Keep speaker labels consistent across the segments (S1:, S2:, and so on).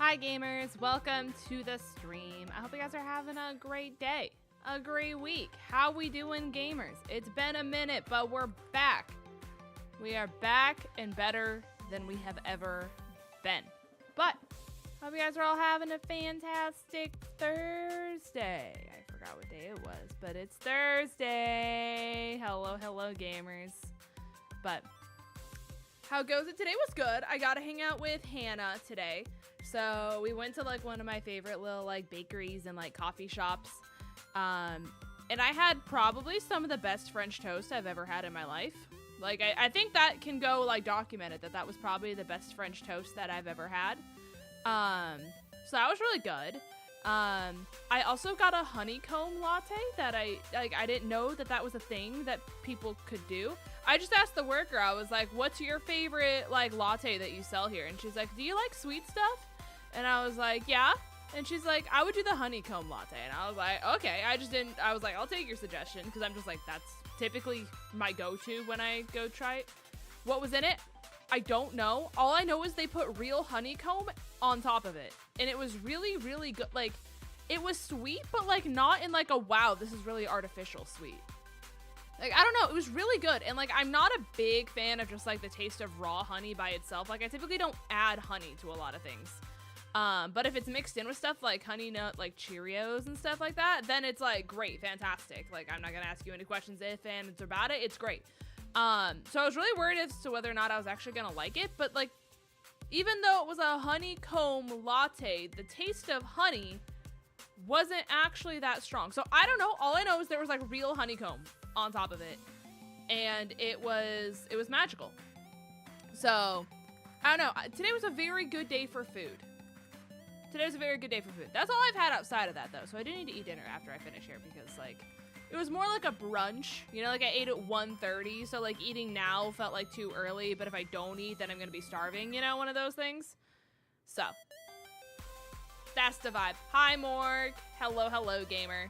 S1: Hi gamers, welcome to the stream. I hope you guys are having a great day, a great week. How we doing, gamers? It's been a minute, but we're back. We are back and better than we have ever been. But hope you guys are all having a fantastic Thursday. I forgot what day it was, but it's Thursday. Hello, gamers. But how goes it? Today was good. I got to hang out with Hannah today. So we went to like one of my favorite little like bakeries and like coffee shops. And I had probably some of the best French toast I've ever had in my life. Like I think that can go like documented that was probably the best French toast that I've ever had. So that was really good. I also got a honeycomb latte that I didn't know that was a thing that people could do. I just asked the worker, I was like, what's your favorite like latte that you sell here? And she's like, do you like sweet stuff? And I was like, yeah. And she's like, I would do the honeycomb latte. And I was like, okay. I was like, I'll take your suggestion. Because I'm just like, that's typically my go-to when I go try it. What was in it? I don't know. All I know is they put real honeycomb on top of it. And it was really, really good. Like, it was sweet, but like not in like a, wow, this is really artificial sweet. Like, I don't know. It was really good. And like, I'm not a big fan of just like the taste of raw honey by itself. Like, I typically don't add honey to a lot of things. But if it's mixed in with stuff like honey nut, like Cheerios and stuff like that, then it's like great, fantastic. Like, I'm not gonna ask you any questions if and it's about it. It's great. So I was really worried as to whether or not I was actually gonna like it. But like, even though it was a honeycomb latte, the taste of honey wasn't actually that strong. So I don't know. All I know is there was like real honeycomb on top of it, and it was magical. So I don't know. Today was a very good day for food. Today was a very good day for food. That's all I've had outside of that, though. So I do need to eat dinner after I finish here because, like, it was more like a brunch. You know, like, I ate at 1:30, so, like, eating now felt, like, too early. But if I don't eat, then I'm going to be starving, you know, one of those things. So, that's the vibe. Hi, Morg. Hello, gamer.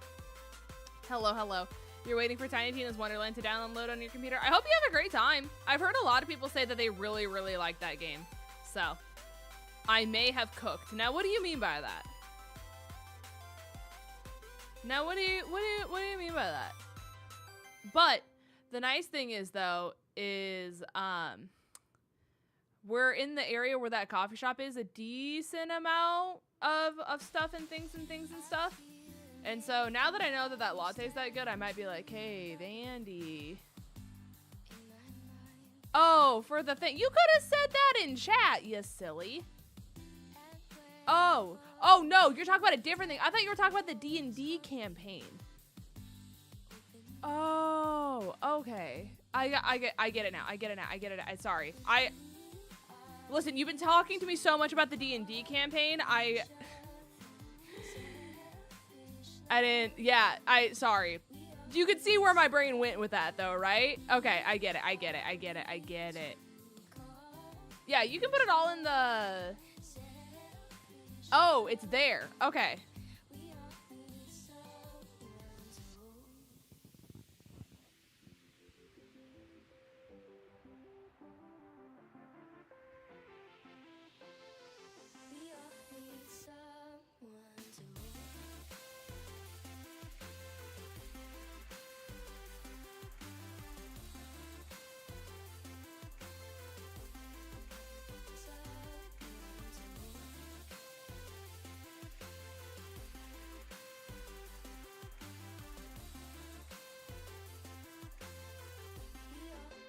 S1: Hello. You're waiting for Tiny Tina's Wonderland to download on your computer. I hope you have a great time. I've heard a lot of people say that they really, really like that game. So I may have cooked. Now, what do you mean by that? Now, what do you mean by that? But the nice thing is, though, is we're in the area where that coffee shop is a decent amount of stuff and things and stuff. And so now that I know that latte's that good, I might be like, hey, Vandy. Oh, for the thing. You could have said that in chat, you silly. Oh, no, you're talking about a different thing. I thought you were talking about the D&D campaign. Oh, okay. I get it now. I get it. Sorry. Listen, you've been talking to me so much about the D&D campaign. Sorry. You could see where my brain went with that, though, right? Okay, I get it. Yeah, you can put it all in the... Oh, it's there. Okay.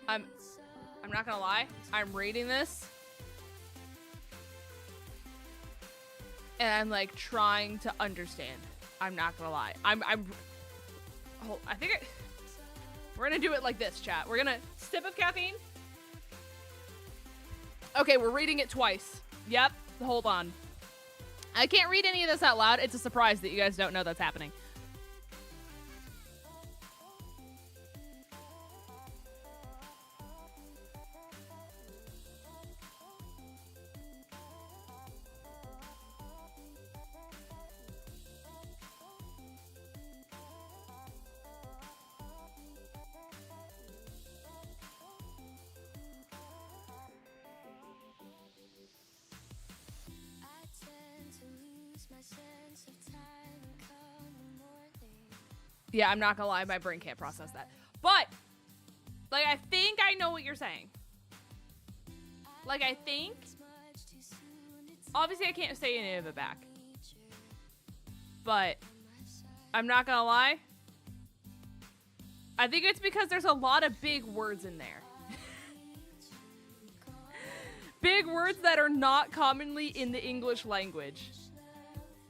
S1: I'm not gonna lie. I'm reading this, and I'm like trying to understand. I'm not gonna lie. We're gonna do it like this, chat. We're gonna sip of caffeine. Okay, we're reading it twice. Yep. Hold on. I can't read any of this out loud. It's a surprise that you guys don't know that's happening. Yeah, I'm not gonna lie, my brain can't process that. But, like, I think I know what you're saying. Like, I think... Obviously, I can't say any of it back. But, I'm not gonna lie. I think it's because there's a lot of big words in there. Big words that are not commonly in the English language.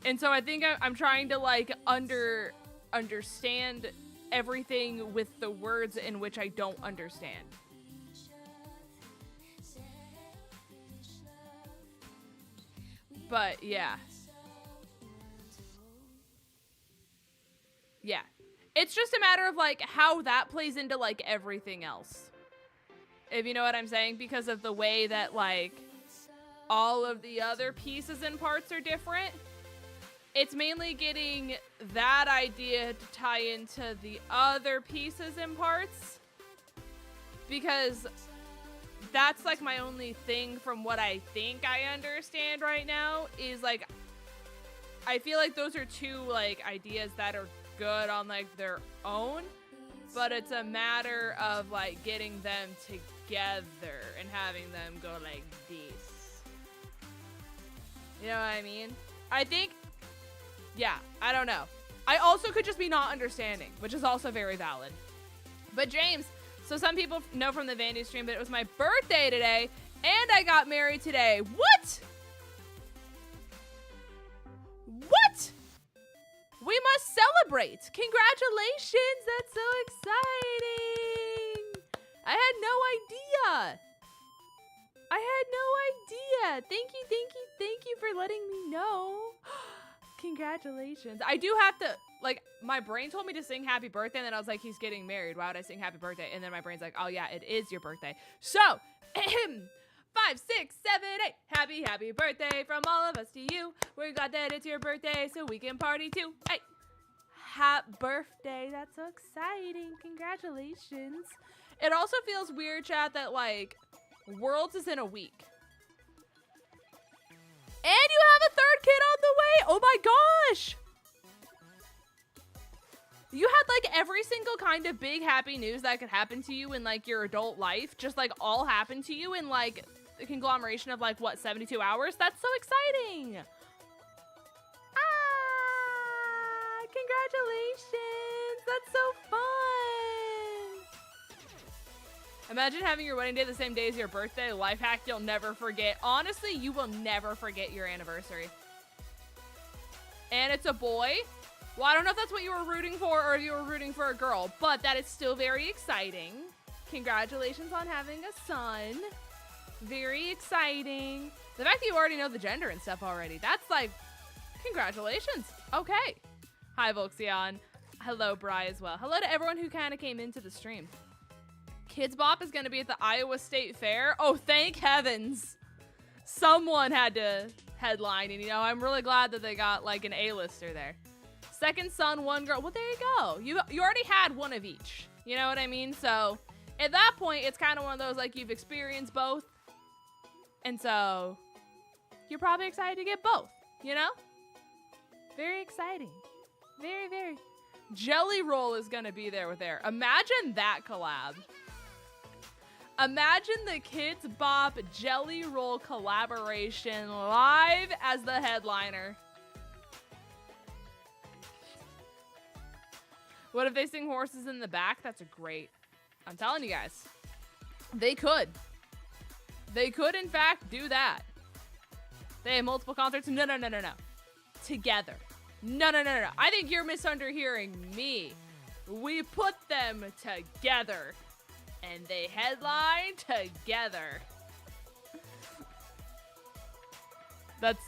S1: And so I think I'm trying to, like, understand everything with the words in which I don't understand. But, yeah. Yeah. It's just a matter of, like, how that plays into, like, everything else. If you know what I'm saying, because of the way that, like, all of the other pieces and parts are different. It's mainly getting that idea to tie into the other pieces and parts. Because that's, like, my only thing from what I think I understand right now is, like, I feel like those are two, like, ideas that are good on, like, their own. But it's a matter of, like, getting them together and having them go like this. You know what I mean? I think, yeah, I don't know. I also could just be not understanding, which is also very valid. But James, so some people know from the Vandy stream, but it was my birthday today, and I got married today. What? What? We must celebrate. Congratulations. That's so exciting. I had no idea. Thank you for letting me know. Congratulations. I do have to, like, my brain told me to sing happy birthday, and then I was like, he's getting married. Why would I sing happy birthday? And then my brain's like, oh yeah, it is your birthday. So, 5, 6, 7, 8. Happy birthday from all of us to you. We're glad that it's your birthday so we can party too. Hey, happy birthday. That's so exciting. Congratulations. It also feels weird, chat, that, like, Worlds is in a week. And you have a third kid on the way. Oh my gosh. You had, like, every single kind of big happy news that could happen to you in, like, your adult life just, like, all happened to you in, like, a conglomeration of, like, what, 72 hours? That's so exciting. Ah, congratulations. That's so fun. Imagine having your wedding day the same day as your birthday. Life hack you'll never forget. Honestly, you will never forget your anniversary. And it's a boy. Well, I don't know if that's what you were rooting for or if you were rooting for a girl, but that is still very exciting. Congratulations on having a son. Very exciting. The fact that you already know the gender and stuff already, that's like, congratulations. Okay. Hi, 𝗔𝗔𝗓𝚗. Hello, Bri, as well. Hello to everyone who kind of came into the stream. Kids Bop is going to be at the Iowa State Fair. Oh, thank heavens. Someone had to headline, and, you know, I'm really glad that they got, like, an A-lister there. Second son, one girl. Well, there you go. You already had one of each. You know what I mean? So, at that point, it's kind of one of those, like, you've experienced both. And so, you're probably excited to get both, you know? Very exciting. Very, very. Jelly Roll is going to be there with Air. Imagine that collab. Imagine the Kids Bop Jelly Roll collaboration live as the headliner. What if they sing Horses in the Back? That's a great. I'm telling you guys. They could. They could, in fact, do that. They have multiple concerts. No. Together. No. I think you're misunderhearing me. We put them together. And they headline together. It's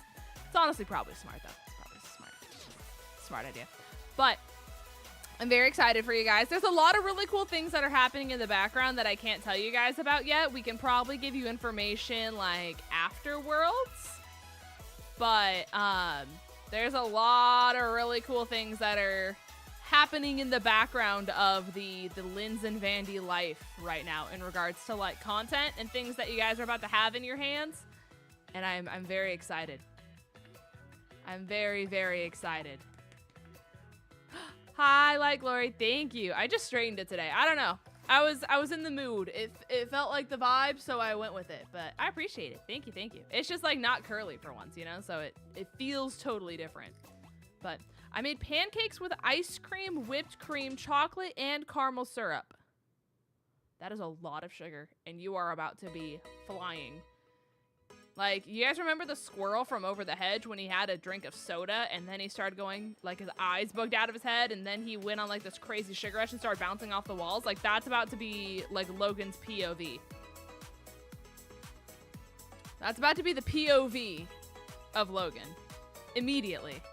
S1: honestly probably smart, though. It's probably smart idea. But I'm very excited for you guys. There's a lot of really cool things that are happening in the background that I can't tell you guys about yet. We can probably give you information, like, after Worlds. But there's a lot of really cool things that are happening in the background of the Linz and Vandy life right now in regards to, like, content and things that you guys are about to have in your hands. And I'm very excited. I'm very, very excited. Hi, Light Glory. Thank you. I just straightened it today. I don't know. I was in the mood. It felt like the vibe, so I went with it. But I appreciate it. Thank you, thank you. It's just like not curly for once, you know? So it feels totally different. But I made pancakes with ice cream, whipped cream, chocolate, and caramel syrup. That is a lot of sugar, and you are about to be flying. Like, you guys remember the squirrel from Over the Hedge when he had a drink of soda and then he started going, like, his eyes bugged out of his head and then he went on, like, this crazy sugar rush and started bouncing off the walls? Like, that's about to be, like, Logan's POV. That's about to be the POV of Logan. Immediately.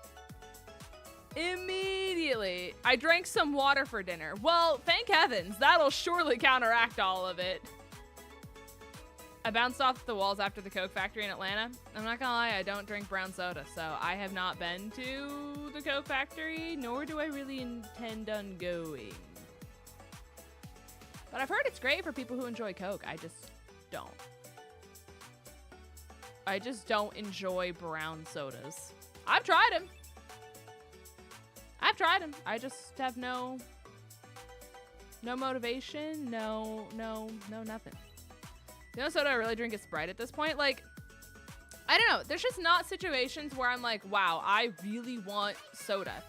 S1: Immediately. I drank some water for dinner. Well, thank heavens. That'll surely counteract all of it. I bounced off the walls after the Coke factory in Atlanta. I'm not gonna lie, I don't drink brown soda, so I have not been to the Coke factory, nor do I really intend on going. But I've heard it's great for people who enjoy Coke. I just don't. I just don't enjoy brown sodas. I've tried them. I just have no motivation, no nothing. The only soda I really drink is Sprite at this point. Like, I don't know. There's just not situations where I'm like, wow, I really want soda.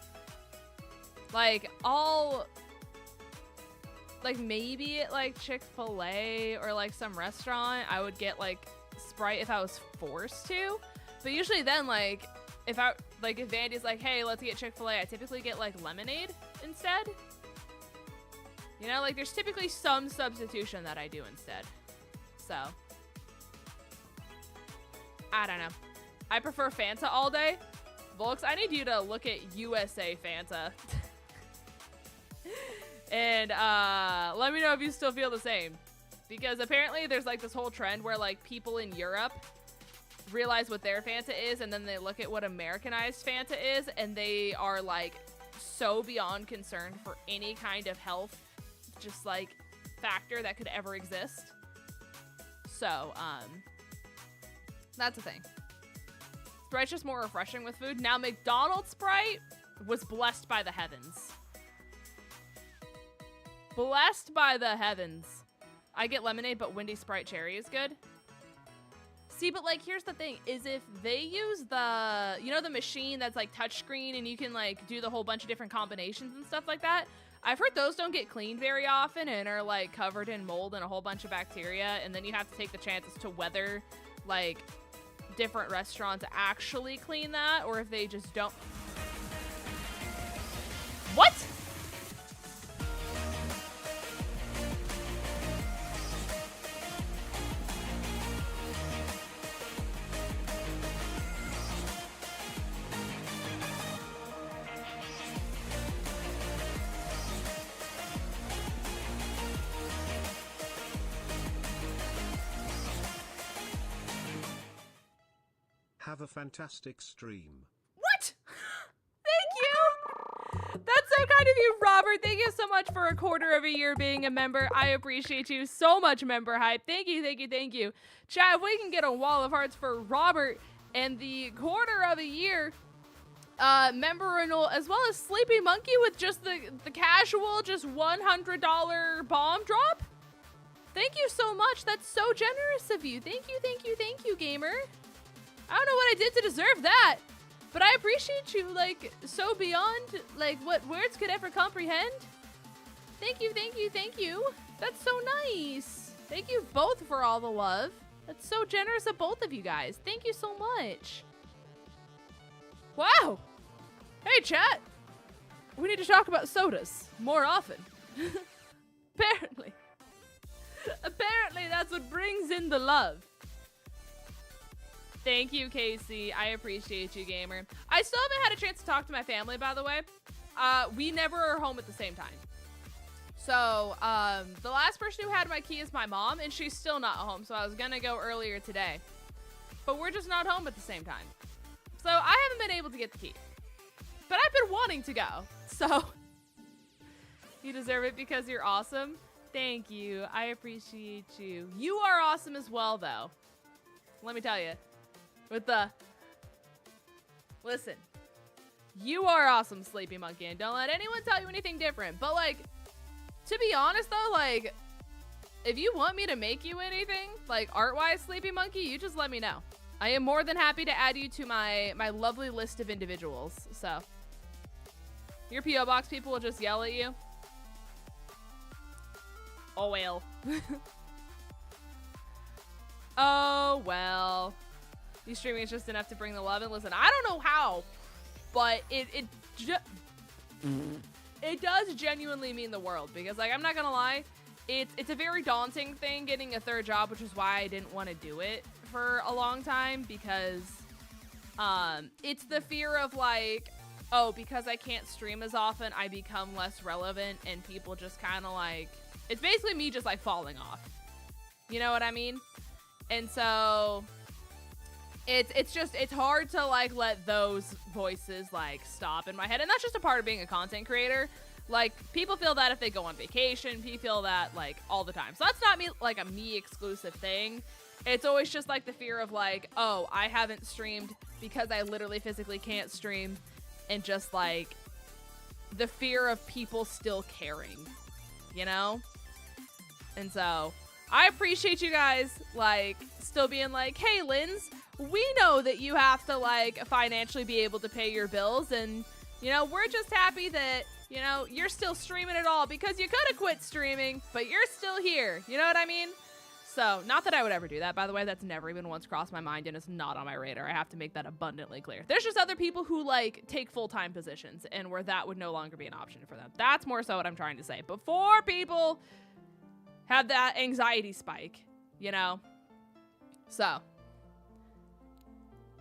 S1: Like, like, maybe at, like, Chick-fil-A or, like, some restaurant, I would get, like, Sprite if I was forced to. But usually then, like, if Vandy's like, hey, let's get Chick-fil-A, I typically get, like, lemonade instead. You know, like, there's typically some substitution that I do instead. So, I don't know. I prefer Fanta all day. Volks, I need you to look at USA Fanta. And let me know if you still feel the same. Because apparently there's like this whole trend where like people in Europe realize what their Fanta is and then they look at what Americanized Fanta is and they are like so beyond concerned for any kind of health just like factor that could ever exist. So, that's the thing. Sprite's just more refreshing with food. Now, McDonald's Sprite was blessed by the heavens. Blessed by the heavens. I get lemonade, but Wendy's Sprite Cherry is good. See, but, like, here's the thing, is if they use the, you know, the machine that's, like, touchscreen and you can, like, do the whole bunch of different combinations and stuff like that, I've heard those don't get cleaned very often and are like covered in mold and a whole bunch of bacteria, and then you have to take the chances to whether like different restaurants actually clean that or if they just don't. What?
S2: Have a fantastic stream.
S1: What? Thank you. That's so kind of you, Robert. Thank you so much for a quarter of a year being a member. I appreciate you so much, member hype. Thank you, thank you, thank you. Chat, if we can get a wall of hearts for Robert and the quarter of a year member renewal, as well as Sleepy Monkey with just the casual, just $100 bomb drop. Thank you so much. That's so generous of you. Thank you, thank you, thank you, gamer. I don't know what I did to deserve that, but I appreciate you, like, so beyond, like, what words could ever comprehend. Thank you, thank you, thank you. That's so nice. Thank you both for all the love. That's so generous of both of you guys. Thank you so much. Wow. Hey, chat. We need to talk about sodas more often. Apparently. Apparently, that's what brings in the love. Thank you, Casey. I appreciate you, gamer. I still haven't had a chance to talk to my family, by the way. We never are home at the same time. So, the last person who had my key is my mom, and she's still not home, so I was gonna go earlier today. But we're just not home at the same time. So, I haven't been able to get the key. But I've been wanting to go, so... You deserve it because you're awesome. Thank you. I appreciate you. You are awesome as well, though. Let me tell you. With the Listen, you are awesome, Sleepy Monkey, and don't let anyone tell you anything different. But, like, to be honest, though, like, if you want me to make you anything, like, art-wise, Sleepy Monkey, you just let me know. I am more than happy to add you to my lovely list of individuals, so. Your P.O. Box people will just yell at you. Oh, well. Oh, well. You streaming is just enough to bring the love. And listen, I don't know how, but it does genuinely mean the world. Because, like, I'm not gonna lie, it's a very daunting thing getting a third job, which is why I didn't want to do it for a long time. Because it's the fear of, like, oh, because I can't stream as often, I become less relevant, and people just kind of, like, it's basically me just, like, falling off. You know what I mean? And so it's hard to, like, let those voices, like, stop in my head. And that's just a part of being a content creator. Like, people feel that if they go on vacation, people feel that, like, all the time. So that's not me, like, a me exclusive thing. It's always just, like, the fear of, like, oh, I haven't streamed because I literally physically can't stream. And just, like, the fear of people still caring, you know? And so I appreciate you guys, like, still being like, hey, Linz, we know that you have to, like, financially be able to pay your bills. And, you know, we're just happy that, you know, you're still streaming at all because you could have quit streaming, but you're still here. You know what I mean? So, not that I would ever do that, by the way. That's never even once crossed my mind, and it's not on my radar. I have to make that abundantly clear. There's just other people who, like, take full-time positions, and where that would no longer be an option for them. That's more so what I'm trying to say. Before people have that anxiety spike, you know? So,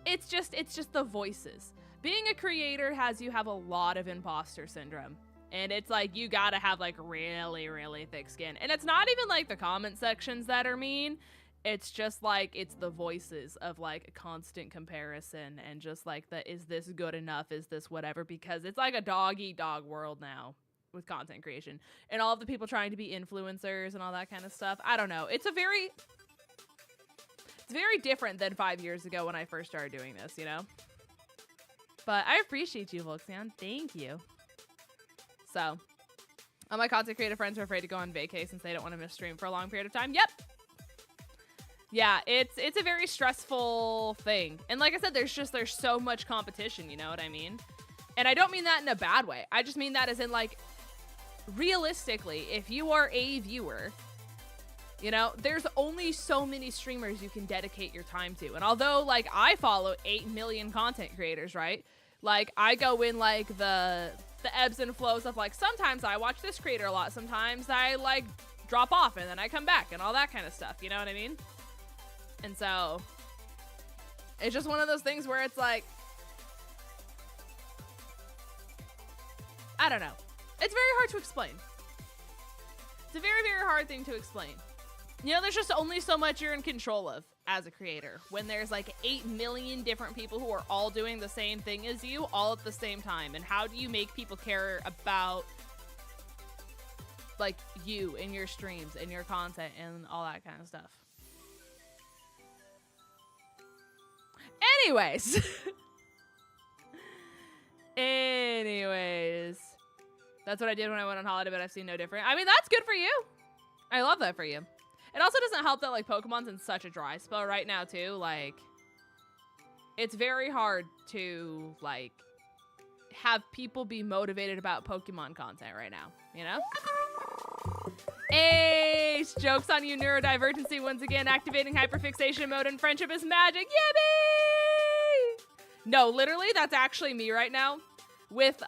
S1: it's just the voices. Being a creator has you have a lot of imposter syndrome. And it's like, you gotta have, like, really, really thick skin. And it's not even, like, the comment sections that are mean. It's just, like, it's the voices of, like, a constant comparison. And just, like, is this good enough? Is this whatever? Because it's, like, a dog-eat-dog world now with content creation. And all of the people trying to be influencers and all that kind of stuff. I don't know. It's very different than 5 years ago when I first started doing this, you know? But I appreciate you, Volxion. Thank you. So, all my content creator friends are afraid to go on vacay since they don't want to miss stream for a long period of time. Yep. Yeah, it's a very stressful thing. And like I said, there's so much competition, you know what I mean? And I don't mean that in a bad way. I just mean that as in, like, realistically, if you are a viewer, you know, there's only so many streamers you can dedicate your time to. And although, like, I follow 8 million content creators, right? Like, I go in, like, the ebbs and flows of, like, sometimes I watch this creator a lot, sometimes I, like, drop off and then I come back and all that kind of stuff, you know what I mean? And so it's just one of those things where it's like, I don't know. It's very hard to explain. It's a very, very hard thing to explain. You know, there's just only so much you're in control of as a creator when there's, like, 8 million different people who are all doing the same thing as you all at the same time. And how do you make people care about, like, you and your streams and your content and all that kind of stuff? Anyways. Anyways. That's what I did when I went on holiday, but I've seen no different. I mean, that's good for you. I love that for you. It also doesn't help that, like, Pokemon's in such a dry spell right now, too. Like, it's very hard to, like, have people be motivated about Pokemon content right now, you know? Ace! Jokes on you, neurodivergency. Once again, activating hyperfixation mode and friendship is magic. Yippee! No, literally, that's actually me right now. With,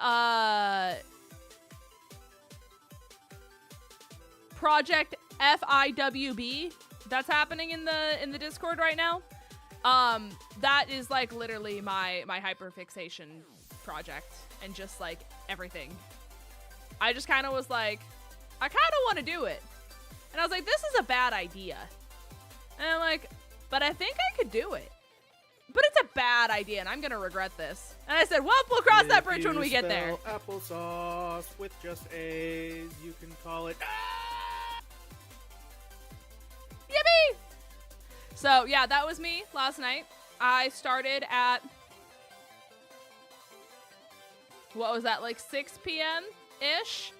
S1: Project FIWB that's happening in the Discord right now. That is, like, literally my hyperfixation project and just, like, everything. I just kind of was like, I kind of want to do it. And I was like, this is a bad idea. And I'm like, but I think I could do it. But it's a bad idea and I'm going to regret this. And I said, well, we'll cross that bridge when we get there.
S3: Applesauce with just A's, you can call it.
S1: Yippee! So, yeah, that was me last night. I started at what was that, like 6 p.m.-ish?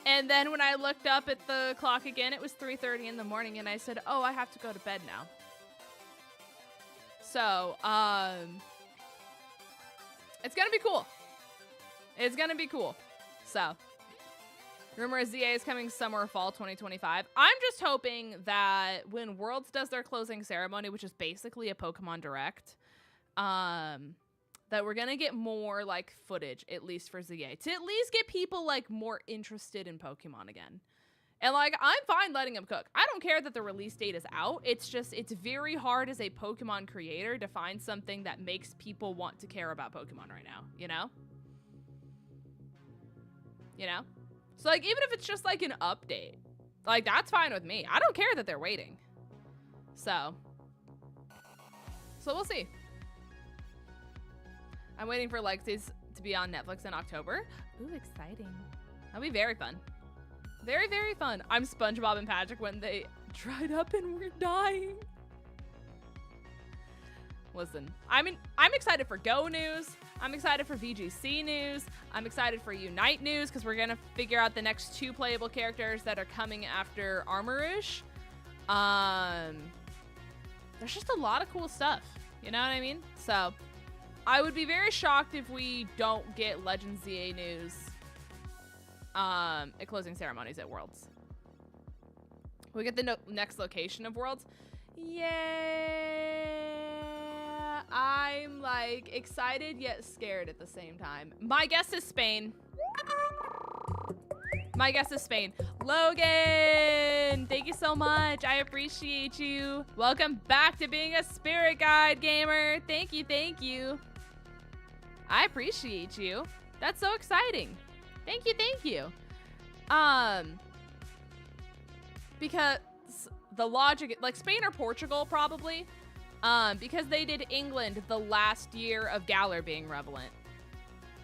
S1: And then when I looked up at the clock again, it was 3:30 in the morning, and I said, oh, I have to go to bed now. So, it's gonna be cool. It's gonna be cool. So, rumor is ZA is coming summer or fall 2025. I'm just hoping that when Worlds does their closing ceremony, which is basically a Pokemon Direct, that we're gonna get more like footage, at least for ZA, to at least get people like more interested in Pokemon again. And like, I'm fine letting them cook. I don't care that the release date is out. It's just, it's very hard as a Pokemon creator to find something that makes people want to care about Pokemon right now, you know? You know? So like, even if it's just like an update, like that's fine with me. I don't care that they're waiting. So we'll see. I'm waiting for Legacies to be on Netflix in October. Ooh, exciting. That'll be very fun. Very, very fun. I'm SpongeBob and Patrick when they dried up and were dying. Listen, I'm excited for Go news. I'm excited for VGC news. I'm excited for Unite news because we're gonna figure out the next 2 playable characters that are coming after Armourouge. There's just a lot of cool stuff. You know what I mean? So I would be very shocked if we don't get Legends ZA news at closing ceremonies at Worlds. We get the next location of Worlds. Yeah, I'm like excited yet scared at the same time. My guess is Spain. My guess is Spain. Logan, thank you so much. I appreciate you. Welcome back to being a spirit guide gamer. Thank you, thank you. I appreciate you. That's so exciting. Thank you, thank you. Because the logic, like Spain or Portugal probably, because they did England the last year of Galar being relevant.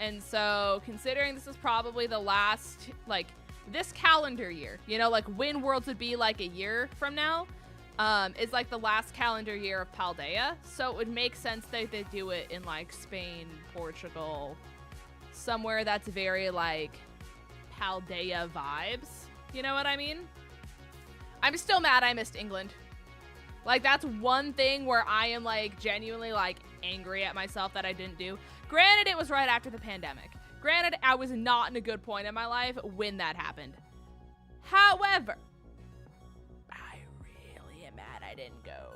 S1: And so considering this is probably the last, like this calendar year, you know, like when Worlds would be like a year from now, is like the last calendar year of Paldea. So it would make sense that they do it in like Spain, Portugal, somewhere that's very like Paldea vibes. You know what I mean? I'm still mad I missed England. Like that's one thing where I am like genuinely like angry at myself that I didn't do. Granted, it was right after the pandemic. Granted, I was not in a good point in my life when that happened. However, I really am mad I didn't go.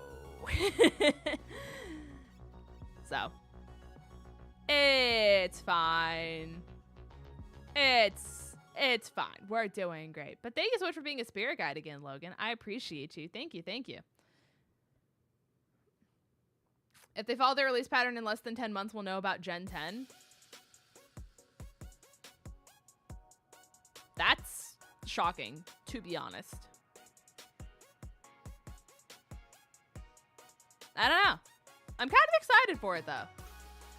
S1: So, it's fine. It's fine. We're doing great. But thank you so much for being a spirit guide again, Logan. I appreciate you. Thank you. Thank you. If they follow their release pattern in less than 10 months, we'll know about Gen 10. That's shocking, to be honest. I don't know. I'm kind of excited for it, though.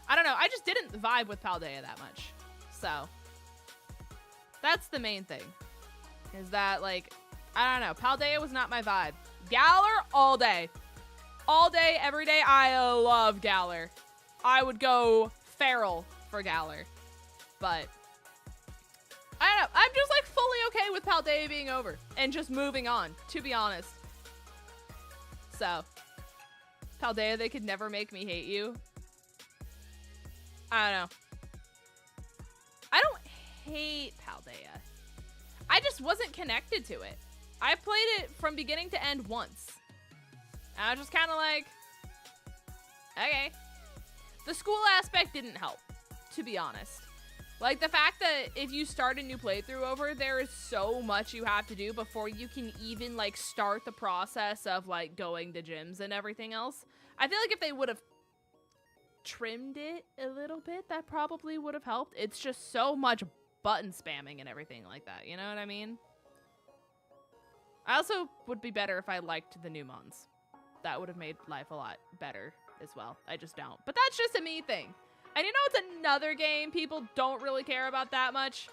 S1: I don't know. I just didn't vibe with Paldea that much. So, that's the main thing. Is that, like, I don't know. Paldea was not my vibe. Galar, all day. All day, every day. I love Galar. I would go feral for Galar. But I don't know. I'm just like fully okay with Paldea being over and just moving on, to be honest. So, Paldea, they could never make me hate you. I don't know. I don't hate Paldea. I just wasn't connected to it. I played it from beginning to end once. And I was just kind of like, okay. The school aspect didn't help, to be honest. Like, the fact that if you start a new playthrough over, there is so much you have to do before you can even, like, start the process of, like, going to gyms and everything else. I feel like if they would have trimmed it a little bit, that probably would have helped. It's just so much button spamming and everything like that, you know what I mean? I also would be better if I liked the new mons. That would have made life a lot better as well. I just don't. But that's just a me thing. And you know it's another game people don't really care about that much?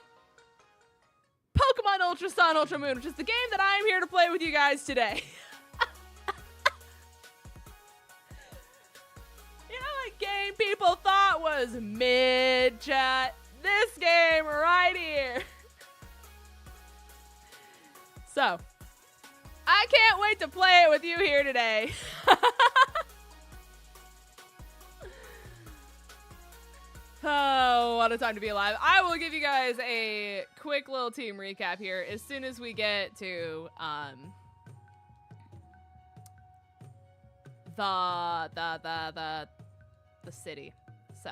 S1: Pokemon Ultra Sun, Ultra Moon, which is the game that I'm here to play with you guys today. You know what game people thought was mid, chat? This game right here. So, I can't wait to play it with you here today. Oh, what a time to be alive. I will give you guys a quick little team recap here as soon as we get to the city. So,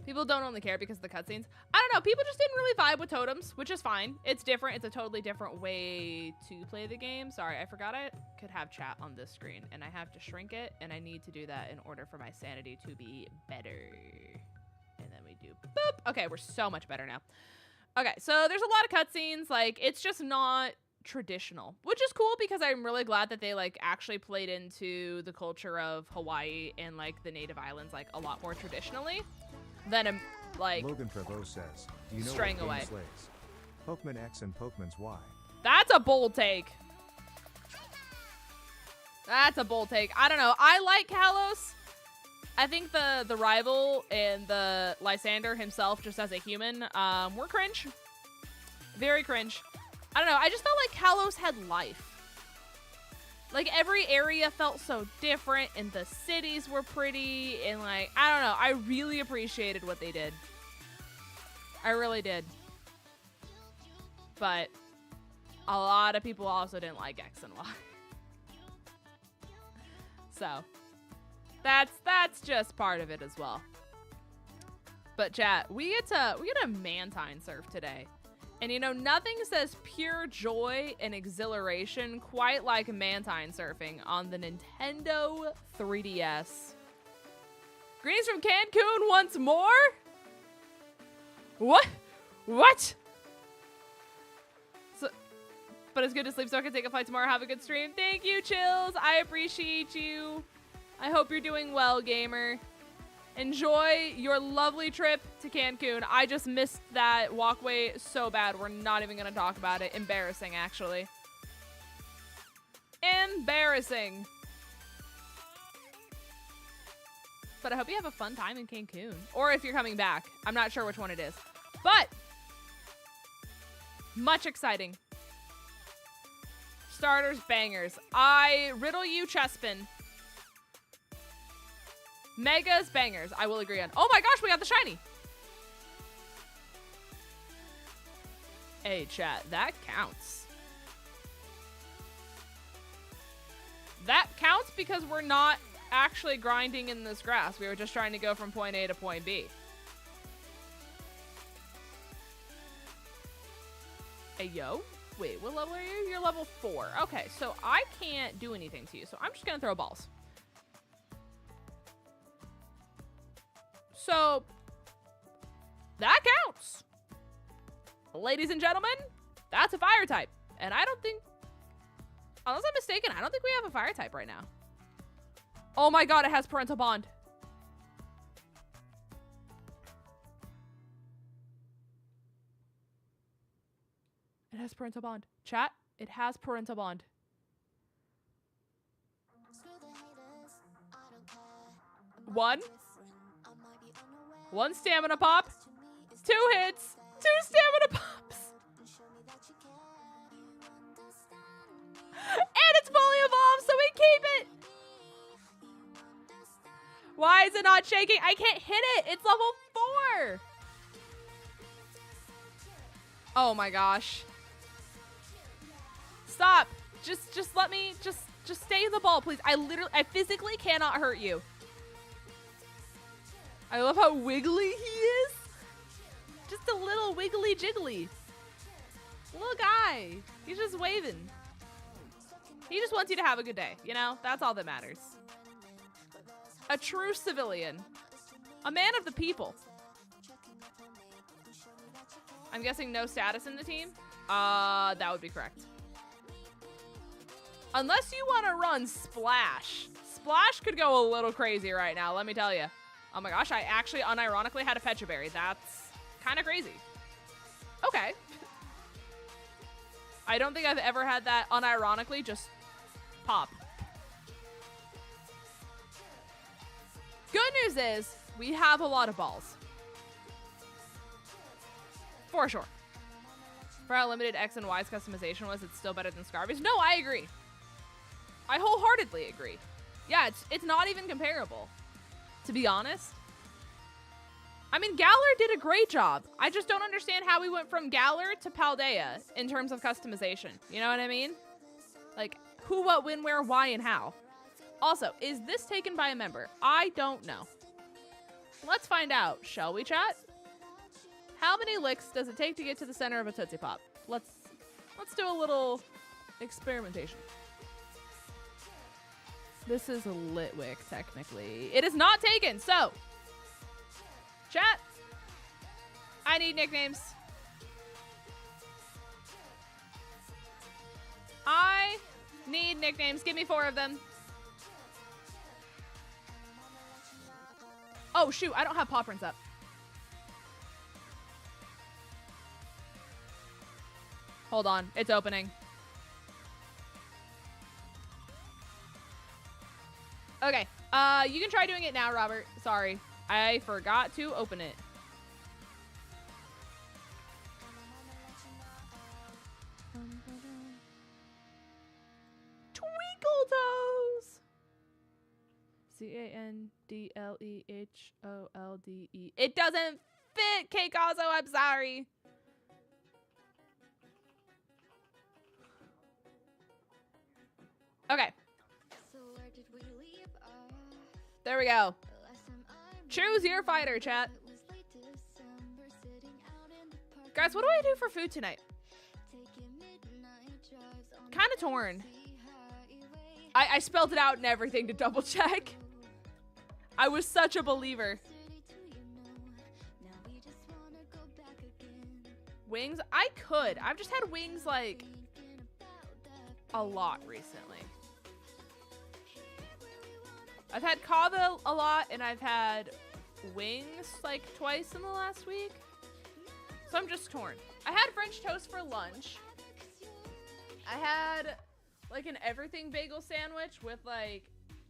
S1: people don't only care because of the cutscenes. I don't know, people just didn't really vibe with totems, which is fine. It's different. It's a totally different way to play the game. Sorry, I forgot I could have chat on this screen, and I have to shrink it, and I need to do that in order for my sanity to be better. And then we do boop. Okay, we're so much better now. Okay, so there's a lot of cutscenes. Like, it's just not traditional, which is cool because I'm really glad that they like actually played into the culture of Hawaii and like the native islands like a lot more traditionally than like
S4: 𝗏𝗏𝗏𝚘 says, do you know
S1: straying
S4: what
S1: away.
S4: game slays? Pokemon X and Pokemon Y.
S1: That's a bold take. That's a bold take. I don't know. I like Kalos. I think the rival and the Lysander himself, just as a human, were cringe. Very cringe. I don't know. I just felt like Kalos had life. Like, every area felt so different, and the cities were pretty, and, like, I don't know. I really appreciated what they did. I really did. But a lot of people also didn't like X and Y. So, that's just part of it as well. But chat, we get a Mantine surf today. And you know, nothing says pure joy and exhilaration quite like Mantine surfing on the Nintendo 3DS. Greetings from Cancun once more? What? What? So, but it's good to sleep so I can take a flight tomorrow. Have a good stream. Thank you, Chills. I appreciate you. I hope you're doing well, gamer. Enjoy your lovely trip to Cancun. I just missed that walkway so bad. We're not even going to talk about it. Embarrassing, actually. Embarrassing. But I hope you have a fun time in Cancun. Or if you're coming back. I'm not sure which one it is. But much exciting. Starters, bangers. I riddle you chespin. Megas, bangers. I will agree on. Oh my gosh, we got the shiny. Hey, chat, that counts. That counts because we're not actually grinding in this grass. We were just trying to go from point A to point B. Hey, yo. Wait, what level are you? You're level 4. Okay, so I can't do anything to you, so I'm just gonna throw balls. So, that counts. Ladies and gentlemen, that's a fire type. And I don't think, unless I'm mistaken, I don't think we have a fire type right now. Oh my god, it has parental bond. It has parental bond. Chat, it has parental bond. One stamina pop, 2 hits, 2 stamina pops. And it's fully evolved, so we keep it. Why is it not shaking? I can't hit it. It's level 4. Oh my gosh. Stop. Just let me, just stay in the ball, please. I physically cannot hurt you. I love how wiggly he is. Just a little wiggly jiggly. Little guy. He's just waving. He just wants you to have a good day, you know? That's all that matters. A true civilian. A man of the people. I'm guessing no status in the team? That would be correct. Unless you want to run Splash. Splash could go a little crazy right now, let me tell you. Oh my gosh, I actually unironically had a Pecha Berry. That's kind of crazy. Okay. I don't think I've ever had that unironically just pop. Good news is we have a lot of balls. For sure. For how limited X and Y's customization was, it's still better than Scarby's. No, I agree. I wholeheartedly agree. Yeah, it's not even comparable, to be honest. I mean, Galar did a great job. I just don't understand how we went from Galar to Paldea in terms of customization. You know what I mean? Like, who, what, when, where, why, and how. Also, is this taken by a member? I don't know. Let's find out, shall we, chat? How many licks does it take to get to the center of a Tootsie Pop? Let's do a little experimentation. This is a Litwick, technically. It is not taken, so... Chat, I need nicknames. I need nicknames. Give me 4 of them. Oh, shoot. I don't have paw prints up. Hold on. It's opening. Okay. You can try doing it now, Robert. Sorry. I forgot to open it. Twinkle Toes. 𝐶𝗠𝗔𝗎𝗡𝗔𝗡𝗔𝗡𝗔𝗡. It doesn't fit, 𝗂𝗏𝗄𝗏. I'm sorry. Okay. There we go. Choose your fighter, chat. Guys, what do I do for food tonight? Kind of torn. I spelled it out and everything to double check. I was such a believer. Wings? I could. I've just had wings like a lot recently. I've had kava a lot, and I've had wings like twice in the last week. So I'm just torn. I had French toast for lunch. I had like an everything bagel sandwich with like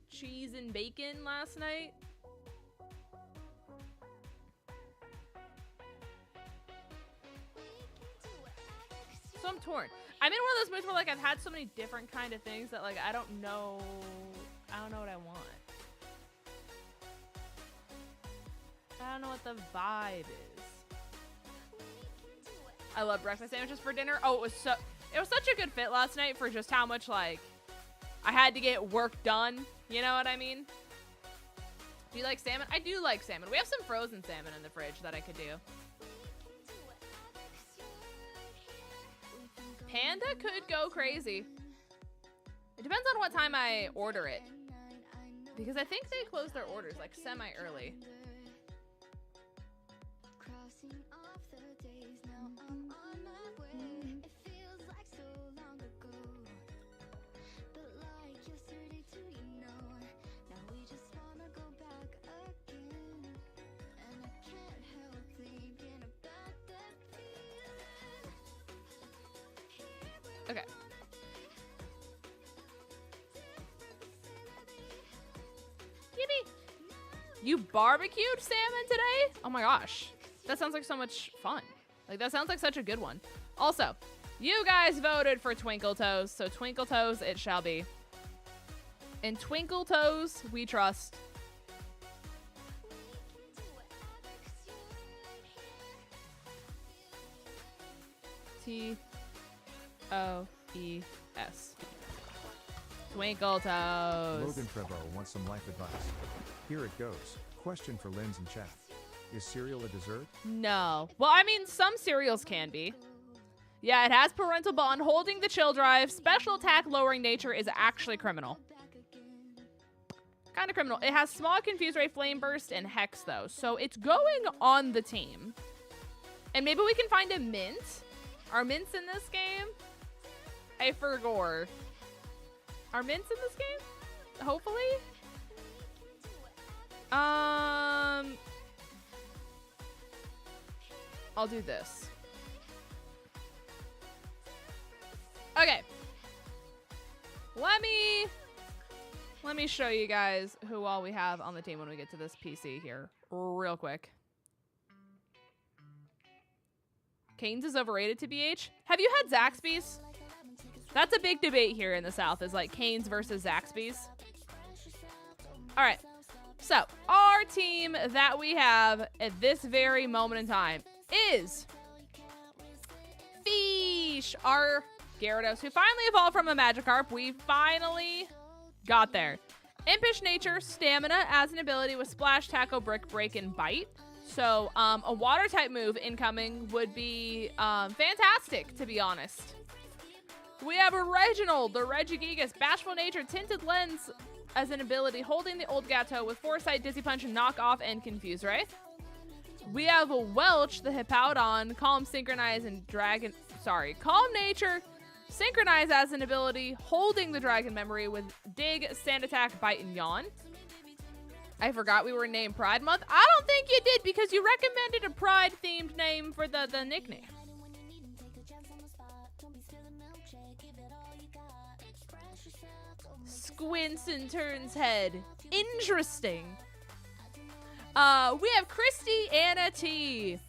S1: cheese and bacon last night. So I'm torn. I'm in one of those moods where like I've had so many different kind of things that like I don't know what I want. I don't know what the vibe is. I love breakfast sandwiches for dinner. Oh, it was such a good fit last night for just how much like I had to get work done. You know what I mean? Do you like salmon? I do like salmon. We have some frozen salmon in the fridge that I could do. Panda could go crazy. It depends on what time I order it. Because I think they close their orders like semi-early. Okay. Yippee! You barbecued salmon today? Oh my gosh. That sounds like so much fun. Like, that sounds like such a good one. Also, you guys voted for Twinkle Toes, so Twinkle Toes it shall be. In Twinkle Toes, we trust. T-O-E-S. Twinkle Toes.
S4: Logan Trevo wants some life advice. Here it goes. Question for Linz and chat. Is cereal a dessert?
S1: No. Well, I mean, some cereals can be. Yeah, it has parental bond. Holding the chill drive, special attack lowering nature is actually criminal. Kind of criminal. It has small confuse ray, flame burst, and hex though. So it's going on the team. And maybe we can find a mint. Are mints in this game? I forgot. Are mints in this game? Hopefully. I'll do this. Okay. Let me show you guys who all we have on the team when we get to this PC here real quick. Canes is overrated to BH. Have you had Zaxby's? That's a big debate here in the South, is like Canes versus Zaxby's. All right. So our team that we have at this very moment in time is Fish, our Gyarados, who finally evolved from a Magikarp. We finally got there. Impish Nature, Stamina as an ability with Splash, Tackle, Brick, Break, and Bite. So a water type move incoming would be fantastic, to be honest. We have Reginald, the Regigigas, Bashful Nature, Tinted Lens as an ability, holding the old Gato with Foresight, Dizzy Punch, Knock Off, and Confuse Ray. We have Welch, the Hippowdon, Calm, Synchronize, and Calm Nature, Synchronize as an ability, holding the Dragon Memory with Dig, Sand Attack, Bite, and Yawn. I forgot we were named Pride Month. I don't think you did, because you recommended a Pride-themed name for the nickname. Squints and turns head. Interesting. We have Christy Anna T,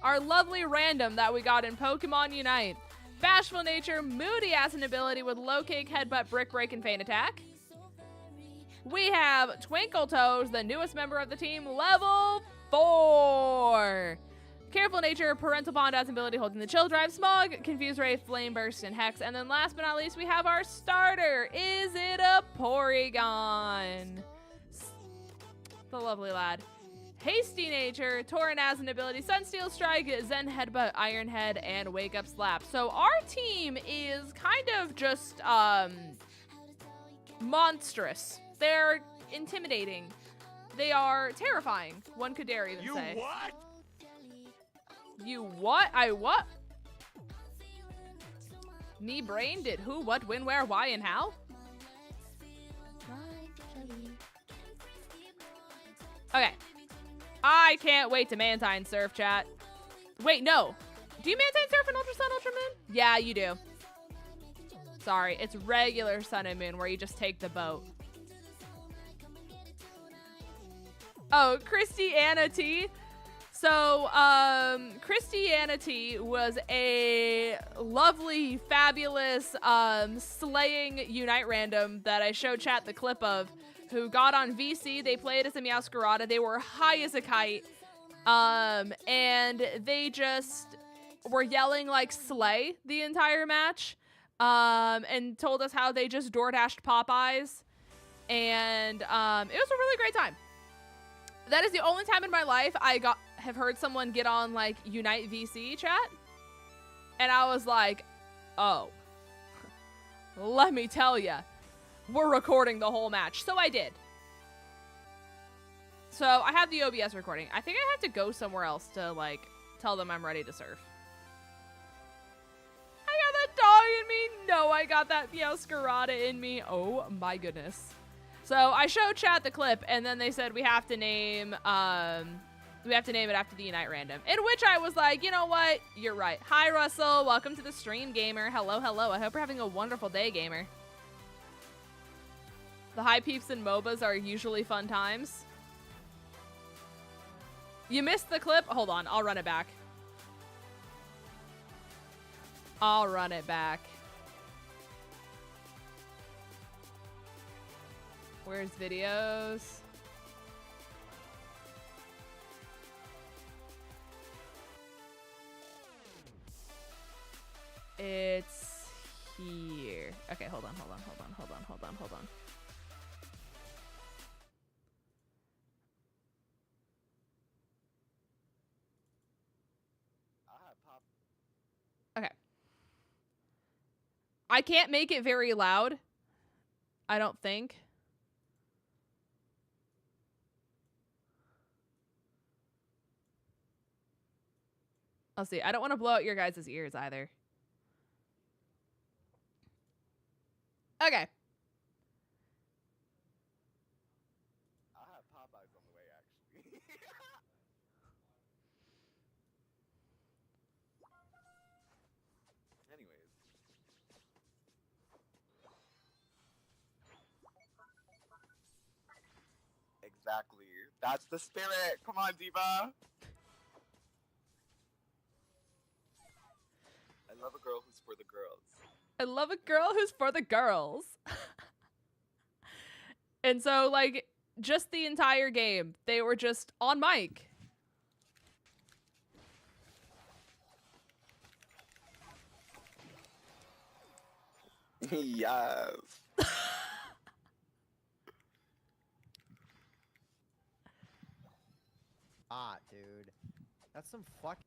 S1: our lovely random that we got in Pokemon Unite. Bashful Nature, Moody as an ability with Low Kick, Headbutt, Brick Break, and Feint Attack. We have Twinkle Toes, the newest member of the team, level 4. Careful Nature, Parental Bond as an ability, holding the Chill Drive, Smog, Confuse Ray, Flame Burst, and Hex. And then last but not least, we have our starter. Is it a Porygon? The lovely lad. Hasty Nature, Tauren as an ability, Sunsteel Strike, Zen Headbutt, Iron Head, and Wake Up Slap. So our team is kind of just monstrous. They're intimidating. They are terrifying. One could dare even say.
S3: You what?
S1: You what? I what? Me brain did who, what, when, where, why, and how? Okay. I can't wait to Mantine Surf, chat. Wait, no. Do you Mantine Surf in Ultra Sun, Ultra Moon? Yeah, you do. Sorry, it's regular Sun and Moon where you just take the boat. Oh, Christy Anna T. So, Christy Anna T was a lovely, fabulous, slaying Unite random that I showed chat the clip of, who got on VC. They played as a Meowscarada. They were high as a kite. And they just were yelling like slay the entire match. And told us how they just DoorDashed Popeyes. And, it was a really great time. That is the only time in my life I have heard someone get on like Unite VC chat. And I was like, oh, let me tell ya, we're recording the whole match. So I did. So I have the OBS recording. I think I have to go somewhere else to like tell them I'm ready to surf. I got that dog in me. No, I got that Meowscarada in me. Oh my goodness. So I showed chat the clip, and then they said we have to name it after the Unite random. In which I was like, you know what? You're right. Hi, Russell. Welcome to the stream, gamer. Hello, hello. I hope you're having a wonderful day, gamer. The high peeps and MOBAs are usually fun times. You missed the clip? Hold on. I'll run it back. I'll run it back. Where's videos? It's here. Okay, hold on. Okay. I can't make it very loud. I don't think. I'll see. I don't want to blow out your guys' ears either. Okay.
S3: I have Popeyes on the way, actually. Anyways. Exactly. That's the spirit. Come on, Diva.
S5: love a girl who's for the girls.
S1: I love a girl who's for the girls. And so, like, just the entire game, they were just on mic.
S5: Yes.
S6: Ah, dude. That's some fuck.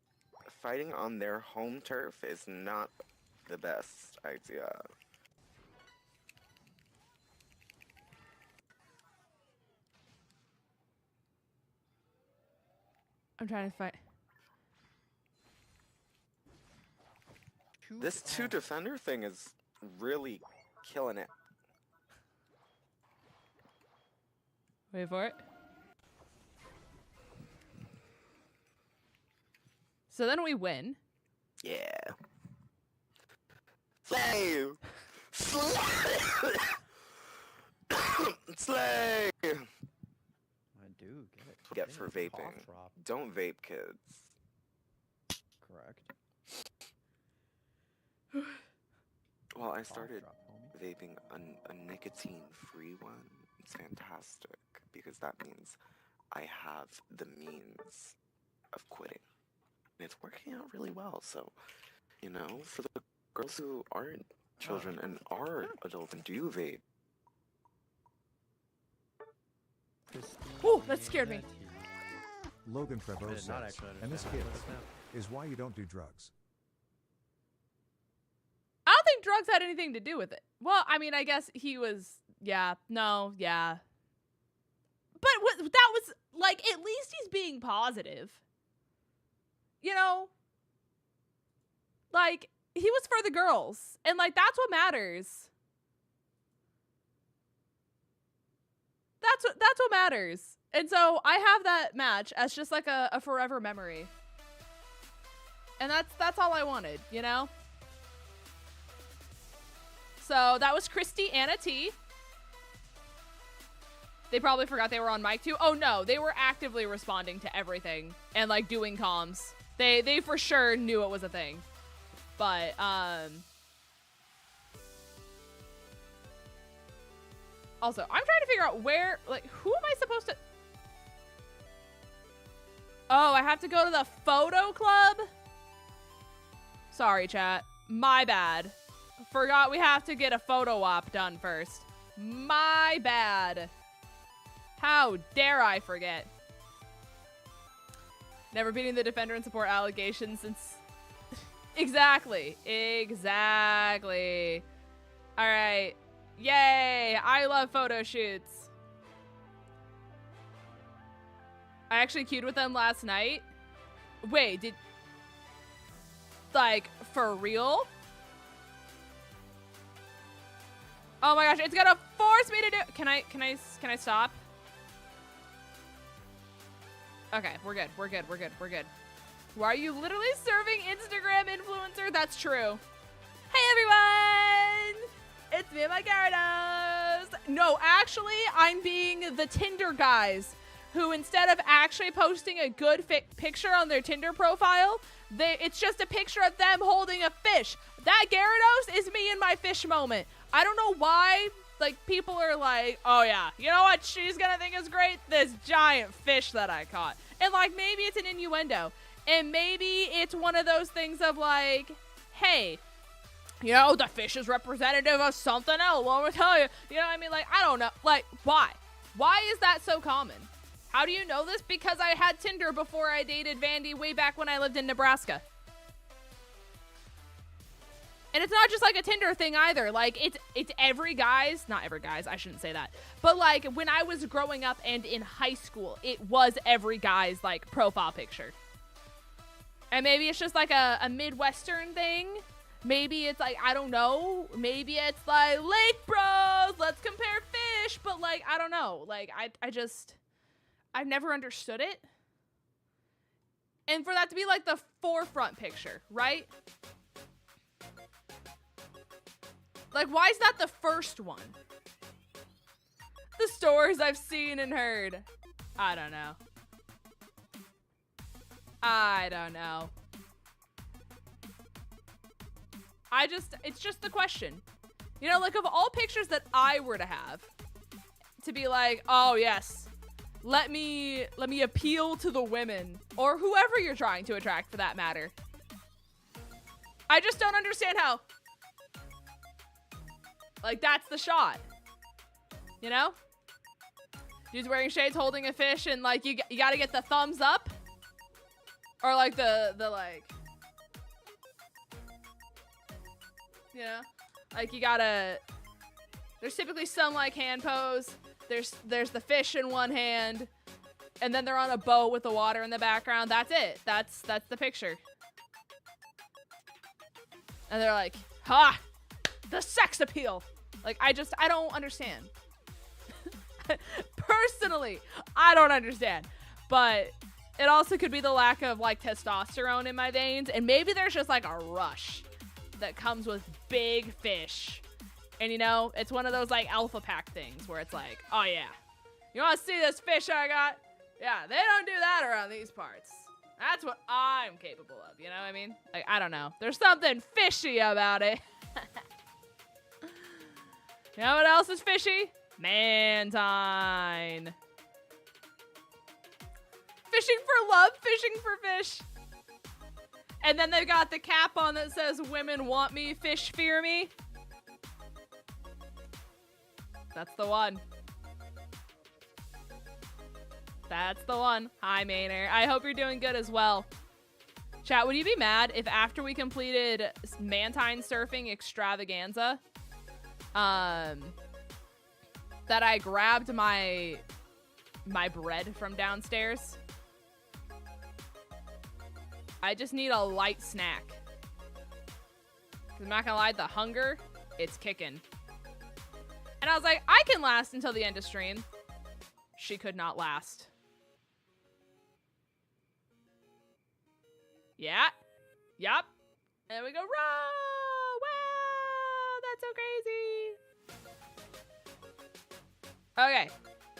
S5: Fighting on their home turf is not the best idea.
S1: I'm trying to fight.
S5: This two defender thing is really killing it.
S1: Wait for it. So then we win.
S5: Yeah. Slay! Slay! Slay!
S6: I do get it.
S5: Get for vaping. Don't vape, kids.
S6: Correct.
S5: Well, I started vaping a nicotine-free one. It's fantastic because that means I have the means of quitting. And it's working out really well. So, you know, for the girls who aren't children and are adults and do vape.
S1: Ooh, that scared me.
S4: Logan Prevost says, and this kid is why you don't do drugs.
S1: I don't think drugs had anything to do with it. Well, I mean, I guess he was, yeah, no, yeah. But that was, like, at least he's being positive. You know? Like, he was for the girls. And, like, that's what matters. That's what matters. And so I have that match as just like a forever memory. And that's all I wanted, you know? So that was 𝗔𝗓𝚗𝚗𝚗𝚗. They probably forgot they were on mic too. Oh no, they were actively responding to everything and like doing comms. They for sure knew it was a thing. But also, I'm trying to figure out where, like, who am I supposed to... Oh, I have to go to the photo club? Sorry, chat. My bad. Forgot we have to get a photo op done first. My bad. How dare I forget? Never beating the defender and support allegations since... Exactly. Exactly. All right. Yay! I love photo shoots. I actually queued with them last night. Wait, did... Like, for real? Oh my gosh, it's gonna force me to do... Can I stop? Okay, we're good. Why are you literally serving Instagram influencer? That's true. Hey everyone! It's me and my Gyarados. No, actually, I'm being the Tinder guys who, instead of actually posting a good picture on their Tinder profile, it's just a picture of them holding a fish. That Gyarados is me in my fish moment. I don't know why, like, people are like, oh yeah, you know what she's gonna think is great? This giant fish that I caught. And, like, maybe it's an innuendo. And maybe it's one of those things of, like, hey, you know, the fish is representative of something else. Let me tell you. You know what I mean? Like, I don't know. Like, why? Why is that so common? How do you know this? Because I had Tinder before I dated Vandy way back when I lived in Nebraska. And it's not just like a Tinder thing either. Like, it's every guy's, not every guy's, I shouldn't say that. But, like, when I was growing up and in high school, it was every guy's, like, profile picture. And maybe it's just like a Midwestern thing. Maybe it's like, I don't know. Maybe it's like, Lake Bros, let's compare fish. But, like, I don't know. Like, I've never understood it. And for that to be like the forefront picture, right? Like, why is that the first one? The stories I've seen and heard. I don't know. I don't know. it's just the question. You know, like of all pictures that I were to have, to be like, oh yes, let me appeal to the women, or whoever you're trying to attract for that matter. I just don't understand how, like, that's the shot, you know? Dude's wearing shades holding a fish and like you gotta get the thumbs up, or like the like, you know, like you gotta, there's typically some like hand pose, there's the fish in one hand, and then they're on a boat with the water in the background. That's it. That's the picture. And they're like, ha, the sex appeal. Like, I don't understand. Personally, I don't understand. But it also could be the lack of like testosterone in my veins, and maybe there's just like a rush that comes with big fish. And you know, it's one of those like alpha pack things where it's like, oh yeah, you want to see this fish I got? Yeah, they don't do that around these parts. That's what I'm capable of, you know what I mean? Like, I don't know. There's something fishy about it. You know what else is fishy? Mantine. Fishing for love, fishing for fish. And then they've got the cap on that says, women want me, fish fear me. That's the one. That's the one. Hi, Maynard. I hope you're doing good as well. Chat, would you be mad if after we completed Mantine Surfing Extravaganza, that I grabbed my bread from downstairs? I just need a light snack. 'Cause I'm not gonna lie, the hunger, it's kicking. And I was like, I can last until the end of stream. She could not last. Yeah. Yup. There we go. Row! Wow! That's so crazy. Okay.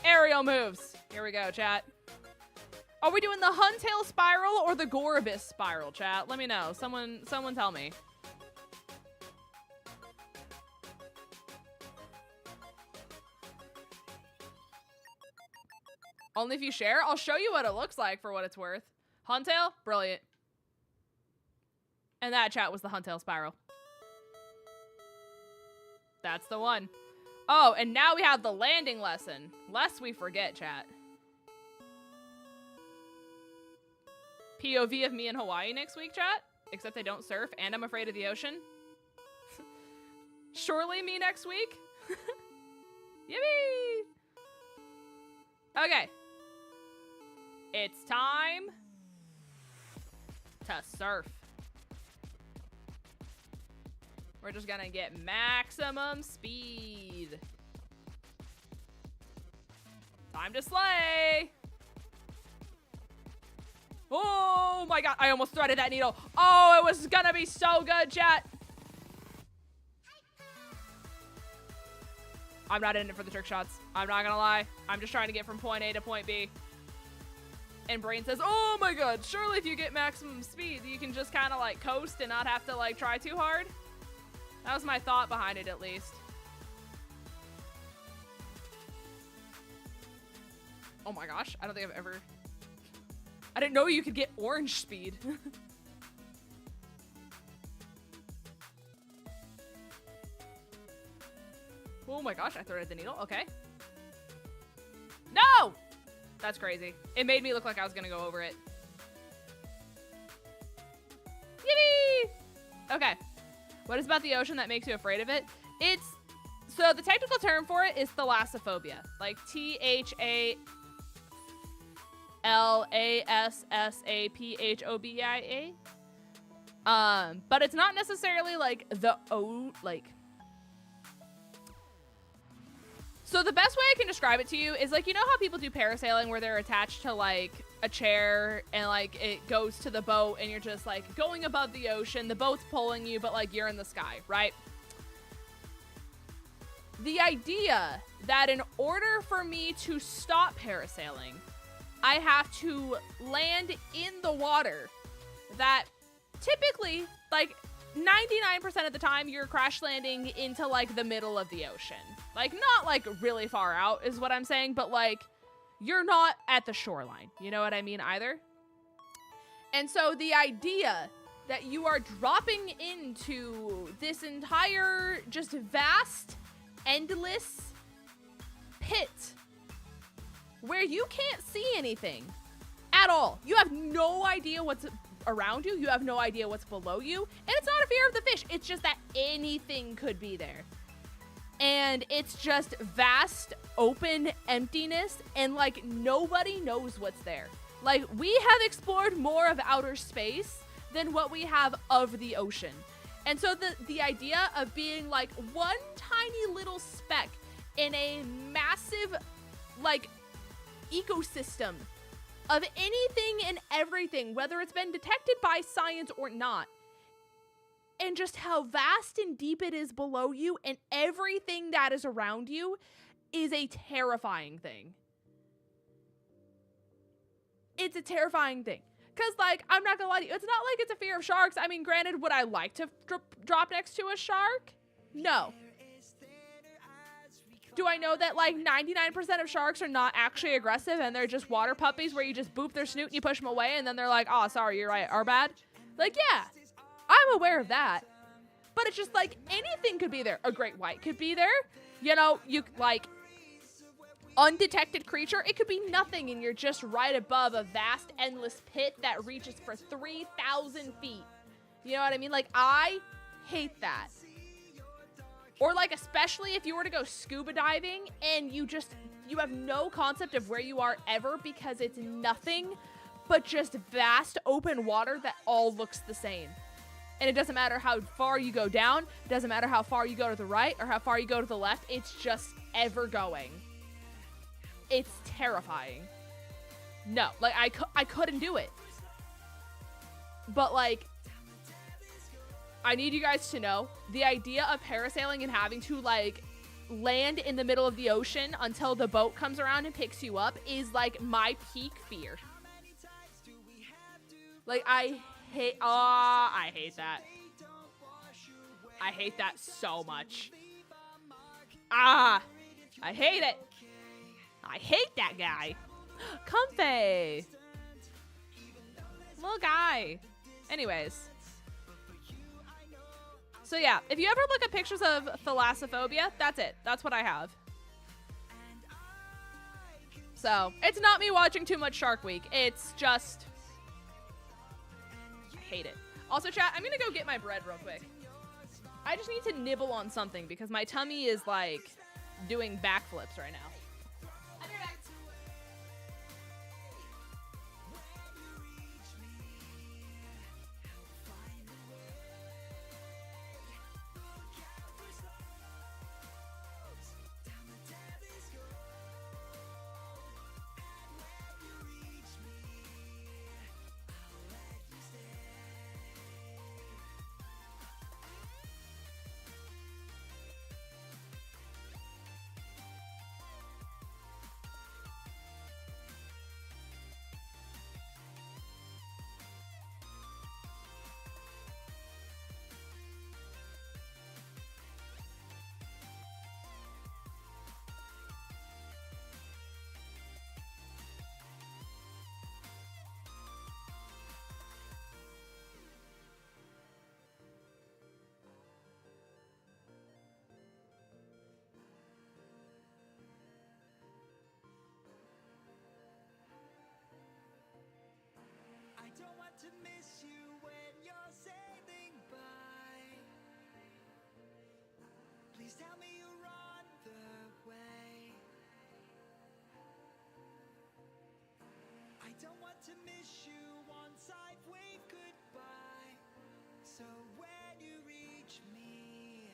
S1: Aerial moves. Here we go, chat. Are we doing the Huntail spiral or the Goribus spiral, chat? Let me know. Someone tell me. Only if you share? I'll show you what it looks like for what it's worth. Huntail? Brilliant. And that, chat, was the Huntail spiral. That's the one. Oh, and now we have the landing lesson. Lest we forget, chat. POV of me in Hawaii next week, chat. Except I don't surf and I'm afraid of the ocean. Surely me next week. Yippee! Okay. It's time to surf. We're just gonna get maximum speed. Time to slay. Oh my god, I almost threaded that needle. Oh, it was gonna be so good, chat. I'm not in it for the trick shots. I'm not gonna lie. I'm just trying to get from point A to point B. And Brain says, oh my god, surely if you get maximum speed, you can just kind of like coast and not have to like try too hard. That was my thought behind it, at least. Oh my gosh, I don't think I've ever... I didn't know you could get orange speed. Oh my gosh, I threaded the needle. Okay. No! That's crazy. It made me look like I was gonna go over it. Yippee! Okay. What is about the ocean that makes you afraid of it? It's... So the technical term for it is thalassophobia. Like THALASSAPHOBIA. But it's not necessarily like the So the best way I can describe it to you is like, you know how people do parasailing where they're attached to like a chair and like it goes to the boat and you're just like going above the ocean, the boat's pulling you, but like you're in the sky, right? The idea that in order for me to stop parasailing, I have to land in the water that typically, like, 99% of the time you're crash landing into like the middle of the ocean. Like not like really far out is what I'm saying, but like you're not at the shoreline. You know what I mean either? And so the idea that you are dropping into this entire just vast, endless pit where you can't see anything at all. You have no idea what's around you. You have no idea what's below you. And it's not a fear of the fish. It's just that anything could be there. And it's just vast, open emptiness. And like nobody knows what's there. Like we have explored more of outer space than what we have of the ocean. And so the idea of being like one tiny little speck in a massive like ecosystem of anything and everything, whether it's been detected by science or not, and just how vast and deep it is below you and everything that is around you is a terrifying thing. It's a terrifying thing. Because, like, I'm not gonna lie to you, it's not like it's a fear of sharks. I mean, granted, would I like to drop next to a shark? No. Do I know that, like, 99% of sharks are not actually aggressive and they're just water puppies where you just boop their snoot and you push them away and then they're like, oh, sorry, you're right, our bad? Like, yeah, I'm aware of that. But it's just, like, anything could be there. A great white could be there. You know, you, like, undetected creature. It could be nothing and you're just right above a vast, endless pit that reaches for 3,000 feet. You know what I mean? Like, I hate that. Or like, especially if you were to go scuba diving and you have no concept of where you are ever because it's nothing but just vast open water that all looks the same. And it doesn't matter how far you go down, it doesn't matter how far you go to the right or how far you go to the left, it's just ever going. It's terrifying. No, like I couldn't do it. But like, I need you guys to know, the idea of parasailing and having to like land in the middle of the ocean until the boat comes around and picks you up is like my peak fear. Like I hate that. I hate that so much. I hate it. I hate that guy. Comfy. Little guy. Anyways. So yeah, if you ever look at pictures of thalassophobia, that's it. That's what I have. So, it's not me watching too much Shark Week. It's just, I hate it. Also, chat, I'm gonna go get my bread real quick. I just need to nibble on something because my tummy is like doing backflips right now. I'll be back.
S7: Don't want to miss you when you're sailing by. Please tell me you're on the way. I don't want to miss you once I've waved goodbye. So when you reach me,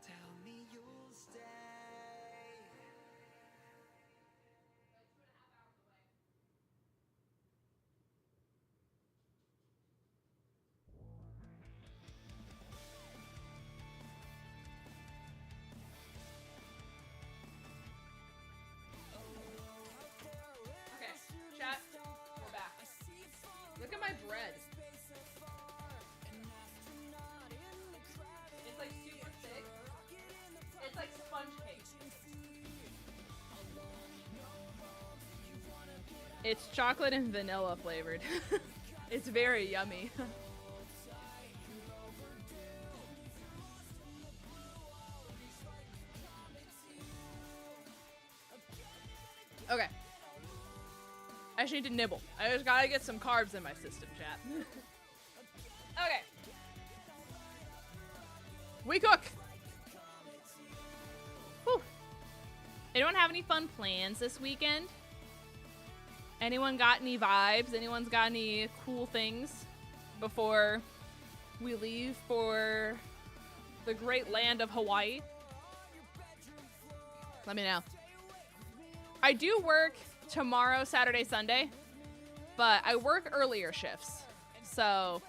S7: tell me you'll stay.
S1: Chat, we're back. Look at my bread. It's chocolate and vanilla flavored. It's very yummy. Okay. I just need to nibble. I just gotta get some carbs in my system, chat. Okay. We cook. Whew. Anyone have any fun plans this weekend? Anyone got any vibes? Anyone's got any cool things before we leave for the great land of Hawaii? Let me know. I do work tomorrow, Saturday, Sunday, but I work earlier shifts. So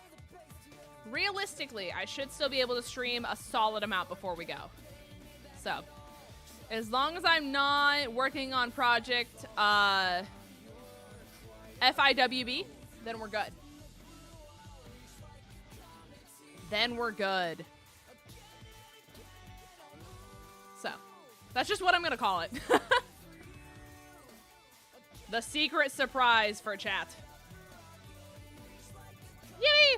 S1: realistically, I should still be able to stream a solid amount before we go. So as long as I'm not working on project FIWB, then we're good. Then we're good. So that's just what I'm gonna call it. The secret surprise for chat. Yay!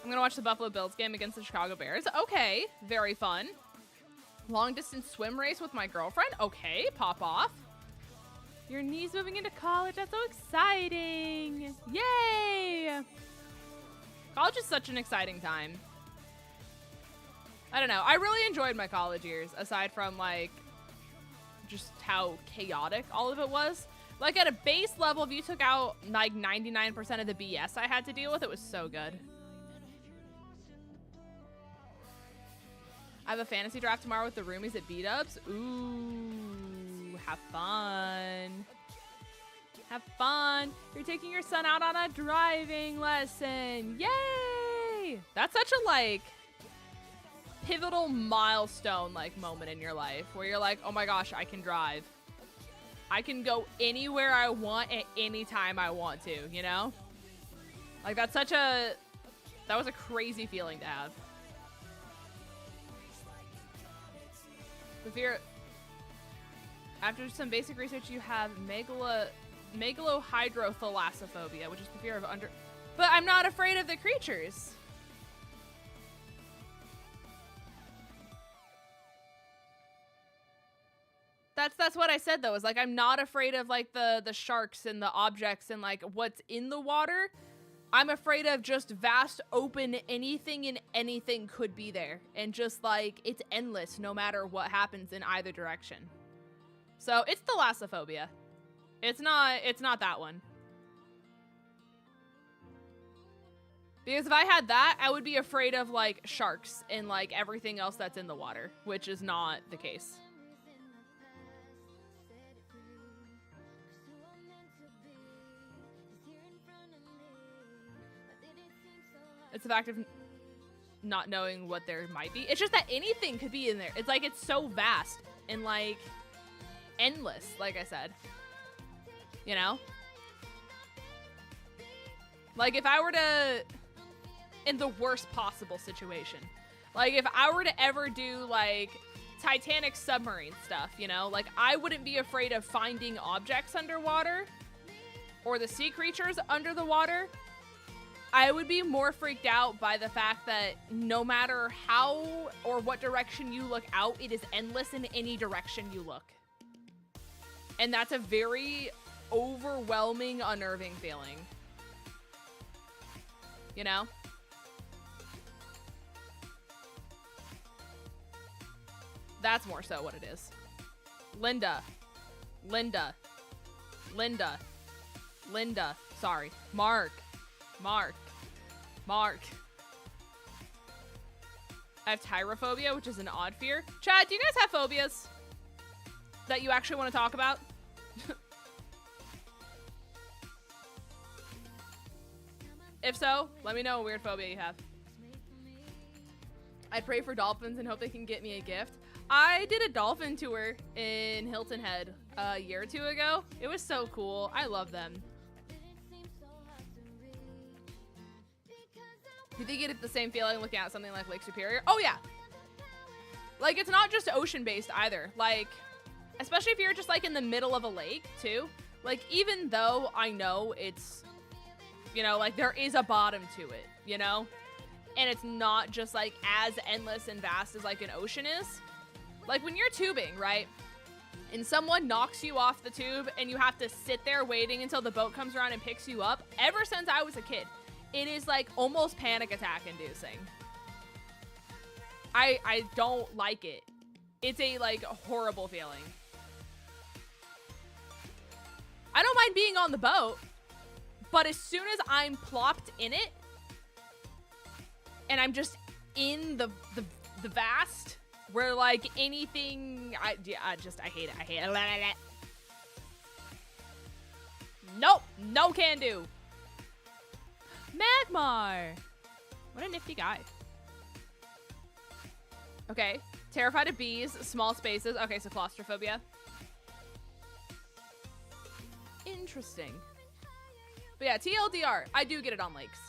S1: I'm gonna watch the Buffalo Bills game against the Chicago Bears. Okay, very fun. Long distance swim race with my girlfriend. Okay, pop off. Your niece moving into college. That's so exciting. Yay! College is such an exciting time. I don't know. I really enjoyed my college years, aside from like just how chaotic all of it was. Like at a base level, if you took out like 99% of the BS I had to deal with, it was so good. I have a fantasy draft tomorrow with the roomies at B-dubs. Ooh, have fun. Have fun. You're taking your son out on a driving lesson. Yay! That's such a like pivotal milestone like moment in your life where you're like, oh my gosh, I can drive. I can go anywhere I want at any time I want to, you know? Like that was a crazy feeling to have. The fear, after some basic research, you have 𝗦𝗧𝗏𝗔𝗎𝚘𝚔𝚐𝚐𝚐, which is the fear of but I'm not afraid of the creatures. That's what I said though, is like I'm not afraid of like the sharks and the objects and like what's in the water. I'm afraid of just vast open anything and anything could be there. And just like it's endless no matter what happens in either direction. So it's thalassophobia. It's not that one. Because if I had that, I would be afraid of like sharks and like everything else that's in the water, which is not the case. It's the fact of not knowing what there might be. It's just that anything could be in there. It's like it's so vast and like endless, like I said. You know? Like if I were to, in the worst possible situation, like if I were to ever do like Titanic submarine stuff, you know, like I wouldn't be afraid of finding objects underwater or the sea creatures under the water. I would be more freaked out by the fact that no matter how or what direction you look out, it is endless in any direction you look. And that's a very overwhelming, unnerving feeling. You know? That's more so what it is. Linda. Sorry. Mark. I have tyrophobia, which is an odd fear. Chad, do you guys have phobias that you actually want to talk about? If so, let me know a weird phobia you have. I pray for dolphins and hope they can get me a gift. I did a dolphin tour in Hilton Head a year or two ago. It was so cool. I love them. Do you think you get the same feeling looking at something like Lake Superior? Oh yeah. Like it's not just ocean based either. Like, especially if you're just like in the middle of a lake too. Like, even though I know it's, you know, like, there is a bottom to it, you know? And it's not just, like, as endless and vast as, like, an ocean is. Like, when you're tubing, right? And someone knocks you off the tube and you have to sit there waiting until the boat comes around and picks you up. Ever since I was a kid, it is, like, almost panic attack inducing. I don't like it. It's a, like, horrible feeling. I don't mind being on the boat, but as soon as I'm plopped in it, and I'm just in the vast, where, like, anything, I hate it. I hate it. Nope, no can do. Magmar, what a nifty guy. Okay, terrified of bees, small spaces. Okay, so claustrophobia. Interesting. But yeah, TLDR, I do get it on lakes.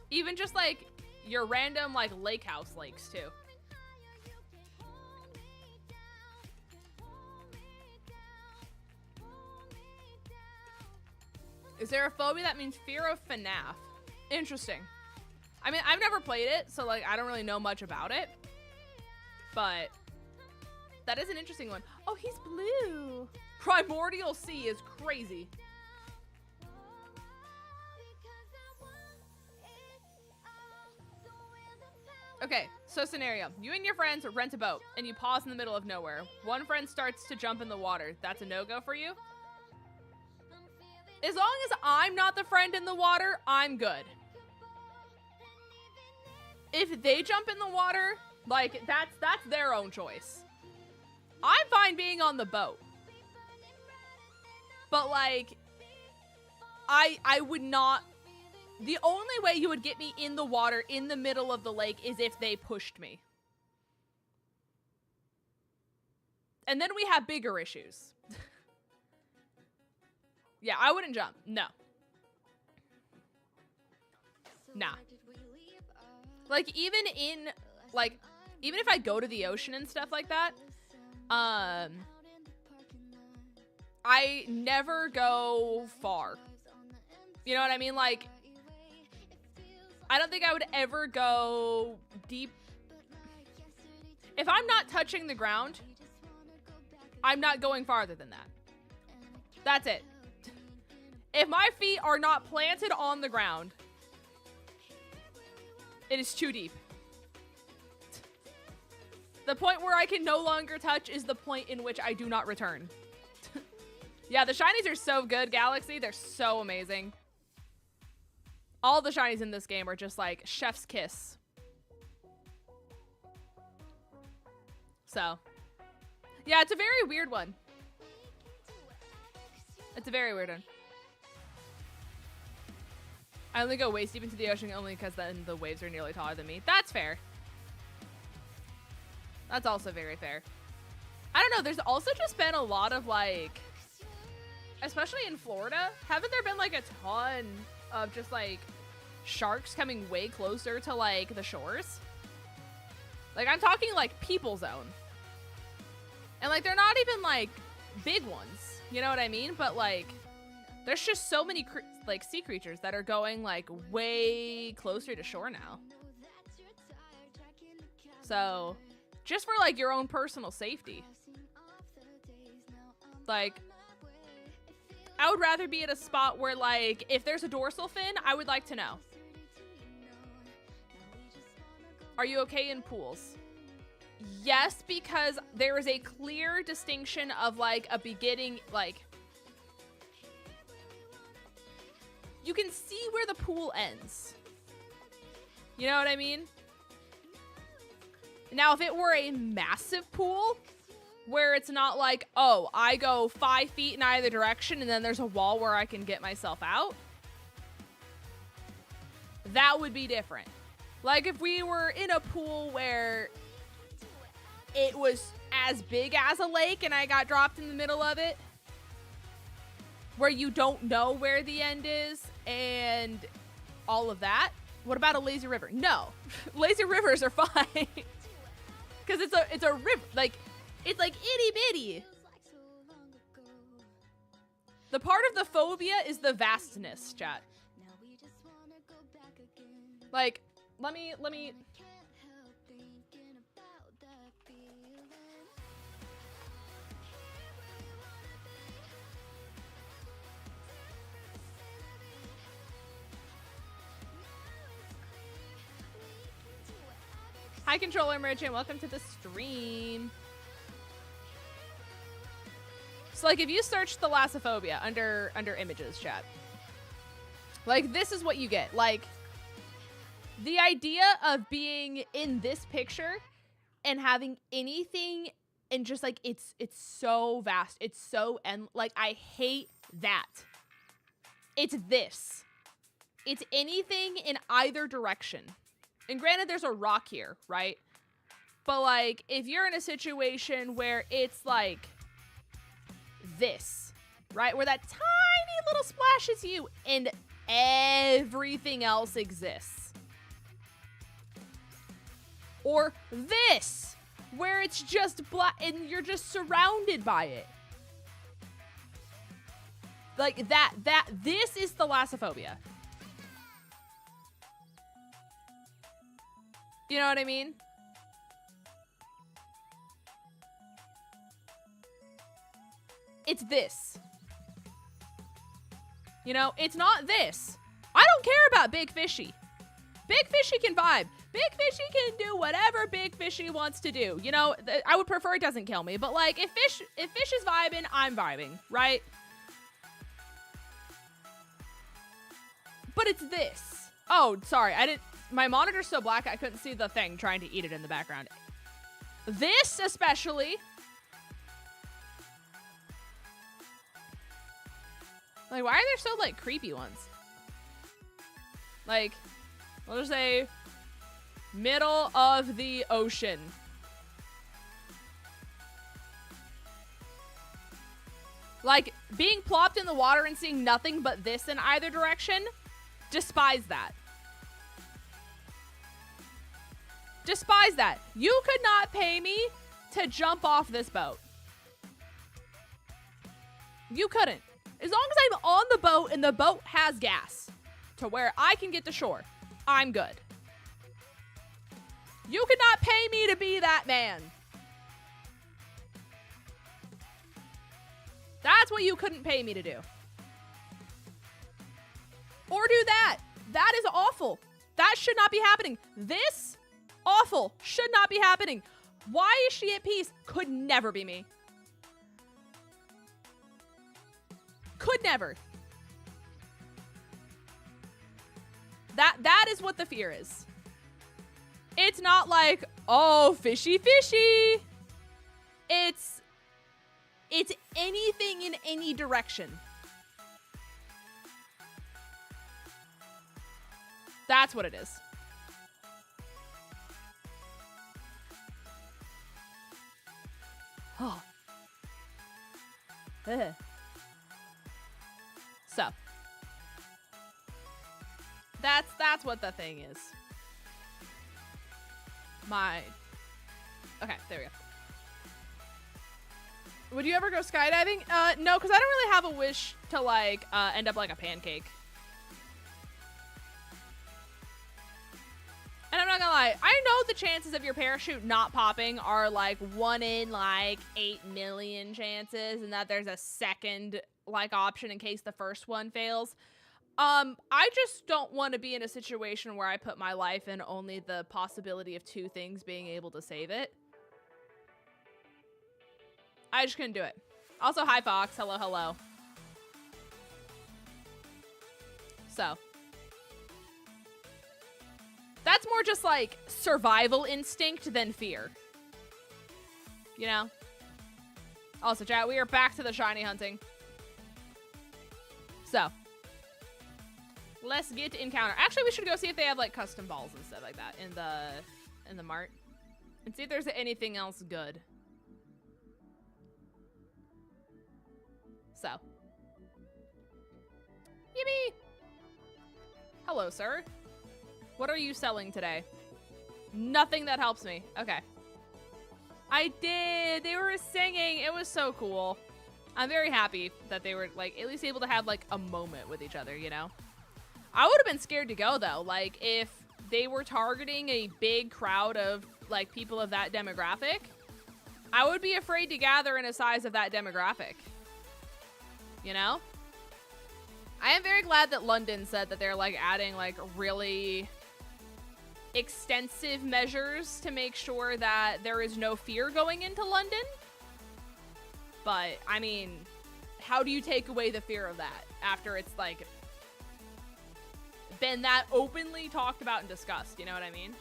S1: Even just like your random like lake house lakes too. Is there a phobia that means fear of FNAF? Interesting. I mean, I've never played it, so like I don't really know much about it. But that is an interesting one. Oh, he's blue. Primordial Sea is crazy. Okay, so scenario. You and your friends rent a boat, and you pause in the middle of nowhere. One friend starts to jump in the water. That's a no-go for you? As long as I'm not the friend in the water, I'm good. If they jump in the water, like, that's their own choice. I'm fine being on the boat. But, like, I would not... The only way you would get me in the water in the middle of the lake is if they pushed me. And then we have bigger issues. Yeah, I wouldn't jump. No. Nah. Like, even in, like, even if I go to the ocean and stuff like that, I never go far. You know what I mean? Like, I don't think I would ever go deep. If I'm not touching the ground, I'm not going farther than that. That's it. If my feet are not planted on the ground, it is too deep. The point where I can no longer touch is the point in which I do not return. Yeah, the shinies are so good, Galaxy. They're so amazing. All the shinies in this game are just like chef's kiss. So, yeah, it's a very weird one. It's a very weird one. I only go waist deep into the ocean only because then the waves are nearly taller than me. That's fair. That's also very fair. I don't know. There's also just been a lot of like, especially in Florida, haven't there been like a ton of just like sharks coming way closer to like the shores? Like I'm talking like people zone. And like they're not even like big ones. You know what I mean? But like there's just so many like sea creatures that are going like way closer to shore now. So just for like your own personal safety. Like I would rather be at a spot where like if there's a dorsal fin, I would like to know. Are you okay in pools? Yes, because there is a clear distinction of like a beginning, like you can see where the pool ends. You know what I mean? Now, if it were a massive pool where it's not like, oh, I go 5 feet in either direction and then there's a wall where I can get myself out, that would be different. Like if we were in a pool where it was as big as a lake and I got dropped in the middle of it, where you don't know where the end is and all of that. What about a lazy river? No, lazy rivers are fine because it's a river. Like it's like itty bitty. The part of the phobia is the vastness, chat. Like, let me. Hi, Controller Merchant. Welcome to the stream. So, like, if you search thalassophobia under images, chat, like, this is what you get. Like, the idea of being in this picture and having anything and just, like, it's so vast. It's so, and like, I hate that. It's this. It's anything in either direction. And granted, there's a rock here, right? But, like, if you're in a situation where it's, like, this, right? Where that tiny little splash is you and everything else exists. Or this, where it's just black and you're just surrounded by it. Like, this is thalassophobia. You know what I mean? It's this. You know, it's not this. I don't care about Big Fishy. Big Fishy can vibe. Big Fishy can do whatever Big Fishy wants to do. You know, I would prefer it doesn't kill me, but like if fish is vibing, I'm vibing, right? But it's this. Oh, sorry. My monitor's so black I couldn't see the thing trying to eat it in the background. This especially. Like, why are there so, like, creepy ones? Like, we'll just say middle of the ocean. Like, being plopped in the water and seeing nothing but this in either direction, despise that. Despise that. You could not pay me to jump off this boat. You couldn't. As long as I'm on the boat and the boat has gas to where I can get to shore, I'm good. You could not pay me to be that man. That's what you couldn't pay me to do. Or do that. That is awful. That should not be happening. This, awful, should not be happening. Why is she at peace? Could never be me. Could never. That is what the fear is. It's not like, oh, fishy, fishy. It's anything in any direction. That's what it is. Oh. Ugh. So. That's what the thing is. Okay, there we go. Would you ever go skydiving? No, because I don't really have a wish to, like, end up like a pancake. And I'm not gonna lie, I know the chances of your parachute not popping are, like, 1 in, like, 8 million chances, and that there's a second, like, option in case the first one fails. I just don't want to be in a situation where I put my life in only the possibility of 2 things being able to save it. I just couldn't do it. Also, hi, Fox. Hello, hello. So. That's more just, like, survival instinct than fear. You know? Also, chat, we are back to the shiny hunting. So. Let's get to encounter. Actually, we should go see if they have, like, custom balls and stuff like that in the mart. And see if there's anything else good. So. Yippee! Hello, sir. What are you selling today? Nothing that helps me. Okay. I did. They were singing. It was so cool. I'm very happy that they were, like, at least able to have, like, a moment with each other, you know? I would have been scared to go, though. Like, if they were targeting a big crowd of, like, people of that demographic, I would be afraid to gather in a size of that demographic. You know? I am very glad that London said that they're, like, adding, like, really extensive measures to make sure that there is no fear going into London. But, I mean, how do you take away the fear of that after it's, like, been that openly talked about and discussed? You know what I mean?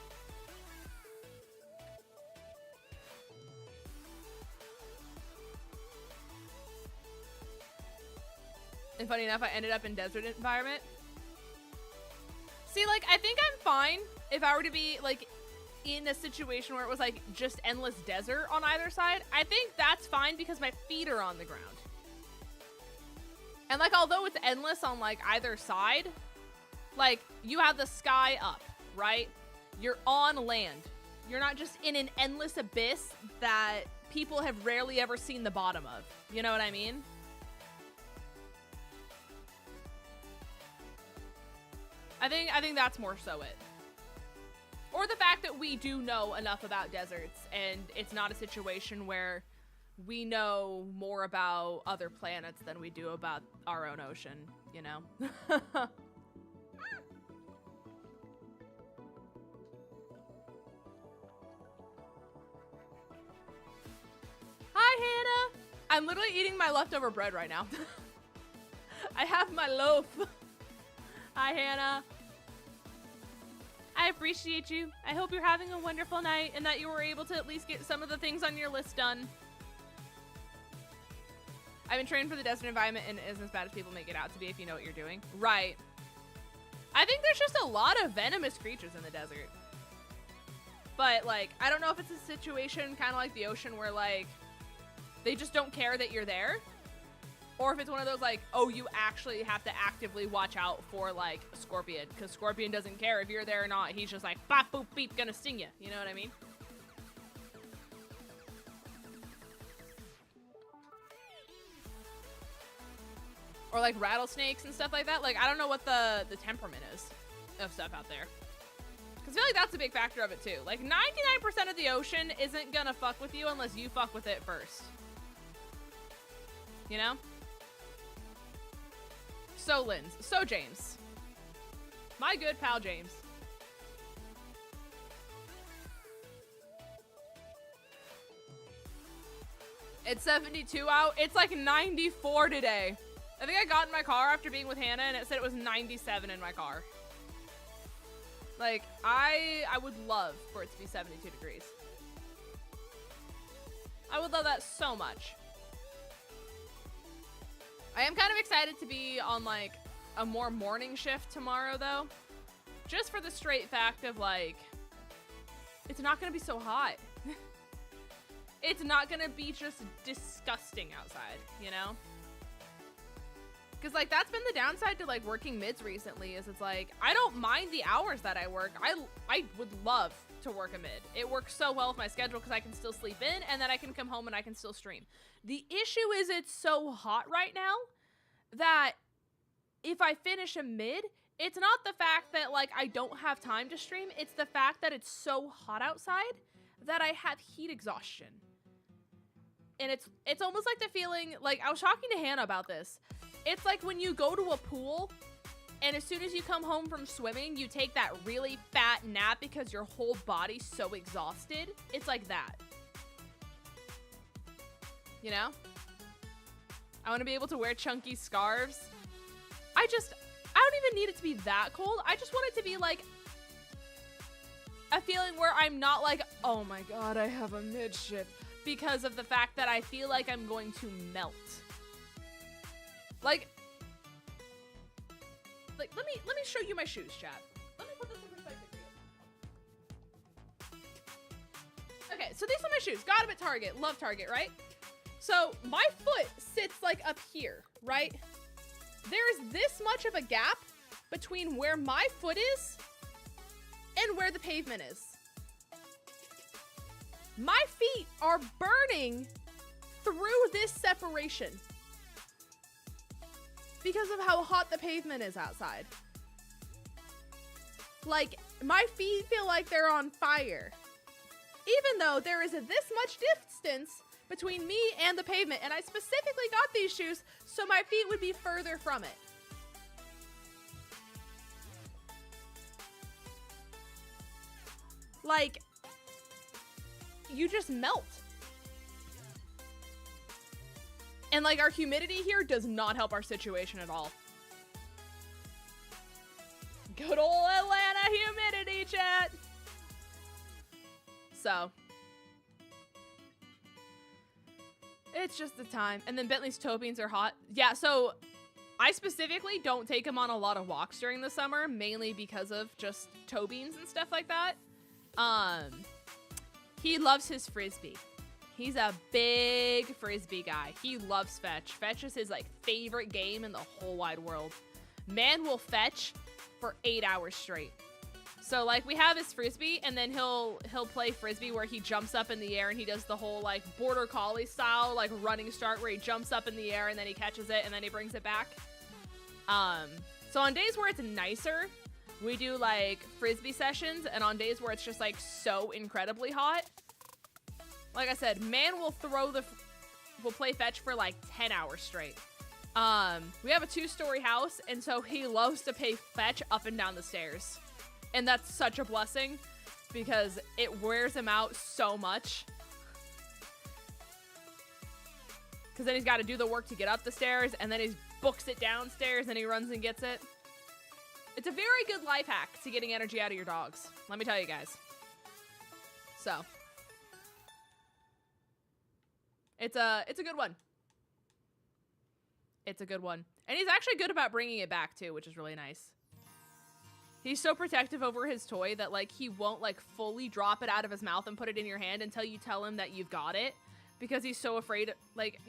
S1: And funny enough, I ended up in desert environment. See, like, I think I'm fine if I were to be, like, in a situation where it was, like, just endless desert on either side. I think that's fine because my feet are on the ground. And, like, although it's endless on, like, either side, like, you have the sky up, right? You're on land. You're not just in an endless abyss that people have rarely ever seen the bottom of. You know what I mean? I think that's more so it. Or the fact that we do know enough about deserts, and it's not a situation where we know more about other planets than we do about our own ocean, you know? Hi, Hannah! I'm literally eating my leftover bread right now. I have my loaf. Hi, Hannah. I appreciate you. I hope you're having a wonderful night and that you were able to at least get some of the things on your list done. I've been trained for the desert environment and it isn't as bad as people make it out to be if you know what you're doing. Right. I think there's just a lot of venomous creatures in the desert. But, like, I don't know if it's a situation kind of like the ocean where, like, they just don't care that you're there. Or if it's one of those, like, oh, you actually have to actively watch out for, like, Scorpion. Because Scorpion doesn't care if you're there or not. He's just like, bop, boop, beep, gonna sting you. You know what I mean? Or, like, rattlesnakes and stuff like that. Like, I don't know what the temperament is of stuff out there. Because I feel like that's a big factor of it, too. Like, 99% of the ocean isn't gonna fuck with you unless you fuck with it first. You know? So, Linz. So, James. My good pal, James. It's 72 out. It's like 94 today. I think I got in my car after being with Hannah and it said it was 97 in my car. Like, I would love for it to be 72 degrees. I would love that so much. I am kind of excited to be on, like, a more morning shift tomorrow, though. Just for the straight fact of, like, it's not going to be so hot. It's not going to be just disgusting outside, you know? Because, like, that's been the downside to, like, working mids recently, is it's like, I don't mind the hours that I work. I would love to work a mid. It works so well with my schedule because I can still sleep in and then I can come home and I can still stream. The issue is it's so hot right now that if I finish a mid, it's not the fact that, like, I don't have time to stream. It's the fact that it's so hot outside that I have heat exhaustion. And it's almost like the feeling, like, I was talking to Hannah about this. It's like when you go to a pool and as soon as you come home from swimming, you take that really fat nap because your whole body's so exhausted. It's like that. You know? I want to be able to wear chunky scarves. I don't even need it to be that cold. I just want it to be like a feeling where I'm not like, oh my god, I have a midship, because of the fact that I feel like I'm going to melt. Like, let me show you my shoes, chat. Let me put this in perspective for you. Okay, so these are my shoes. Got them at Target. Love Target, right? So my foot sits like up here, right? There's this much of a gap between where my foot is and where the pavement is. My feet are burning through this separation. because of how hot the pavement is outside. Like, my feet feel like they're on fire. Even though there is this much distance between me and the pavement, and I specifically got these shoes so my feet would be further from it. Like, you just melt. And like, our humidity here does not help our situation at all. Good old Atlanta humidity, chat. So, it's just the time. And then Bentley's toe beans are hot. Yeah, so I specifically don't take him on a lot of walks during the summer, mainly because of just toe beans and stuff like that. He loves his frisbee. He's a big frisbee guy. He loves fetch. Fetch is his like favorite game in the whole wide world. Man will fetch for 8 hours straight. So like, we have his frisbee, and then he'll play frisbee where he jumps up in the air and he does the whole like border collie style like running start where he jumps up in the air and then he catches it and then he brings it back. So on days where it's nicer, we do like frisbee sessions, and on days where it's just like so incredibly hot, like I said, man will will play fetch for like 10 hours straight. We have a 2-story house, and so he loves to play fetch up and down the stairs. And that's such a blessing because it wears him out so much. Because then he's got to do the work to get up the stairs, and then he books it downstairs and he runs and gets it. It's a very good life hack to getting energy out of your dogs. Let me tell you guys. So, it's a good one. It's a good one. And he's actually good about bringing it back too, which is really nice. He's so protective over his toy that like he won't like fully drop it out of his mouth and put it in your hand until you tell him that you've got it, because he's so afraid. Like,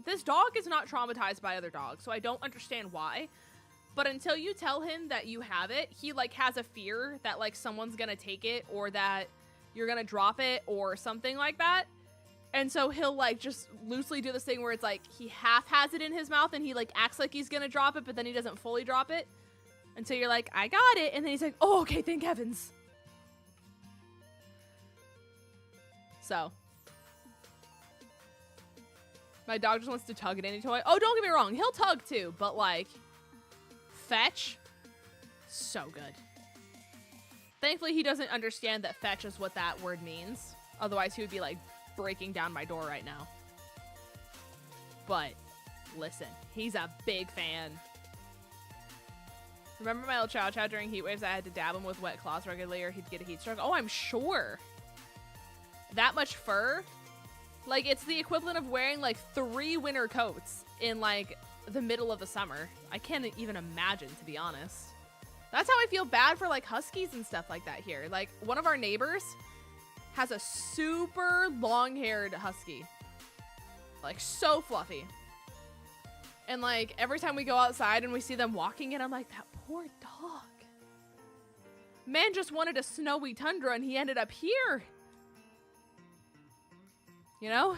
S1: this dog is not traumatized by other dogs, so I don't understand why. But until you tell him that you have it, he like has a fear that like someone's gonna take it, or that you're gonna drop it or something like that. And so he'll like just loosely do this thing where it's like he half has it in his mouth and he like acts like he's gonna drop it, but then he doesn't fully drop it until you're like, I got it. And then he's like, oh, okay, thank heavens. So, my dog just wants to tug at any toy. Oh, don't get me wrong, he'll tug too, but like, fetch, so good. Thankfully, he doesn't understand that fetch is what that word means. Otherwise, he would be like breaking down my door right now. But listen, he's a big fan. Remember my old chow chow during heat waves? I had to dab him with wet cloths regularly or he'd get a heat stroke. Oh, I'm sure. That much fur? Like, it's the equivalent of wearing like 3 winter coats in like the middle of the summer. I can't even imagine, to be honest. That's how I feel bad for like huskies and stuff like that here. Like, one of our neighbors has a super long-haired husky. Like, so fluffy. And like, every time we go outside and we see them walking in, I'm like, that poor dog. Man just wanted a snowy tundra and he ended up here. You know?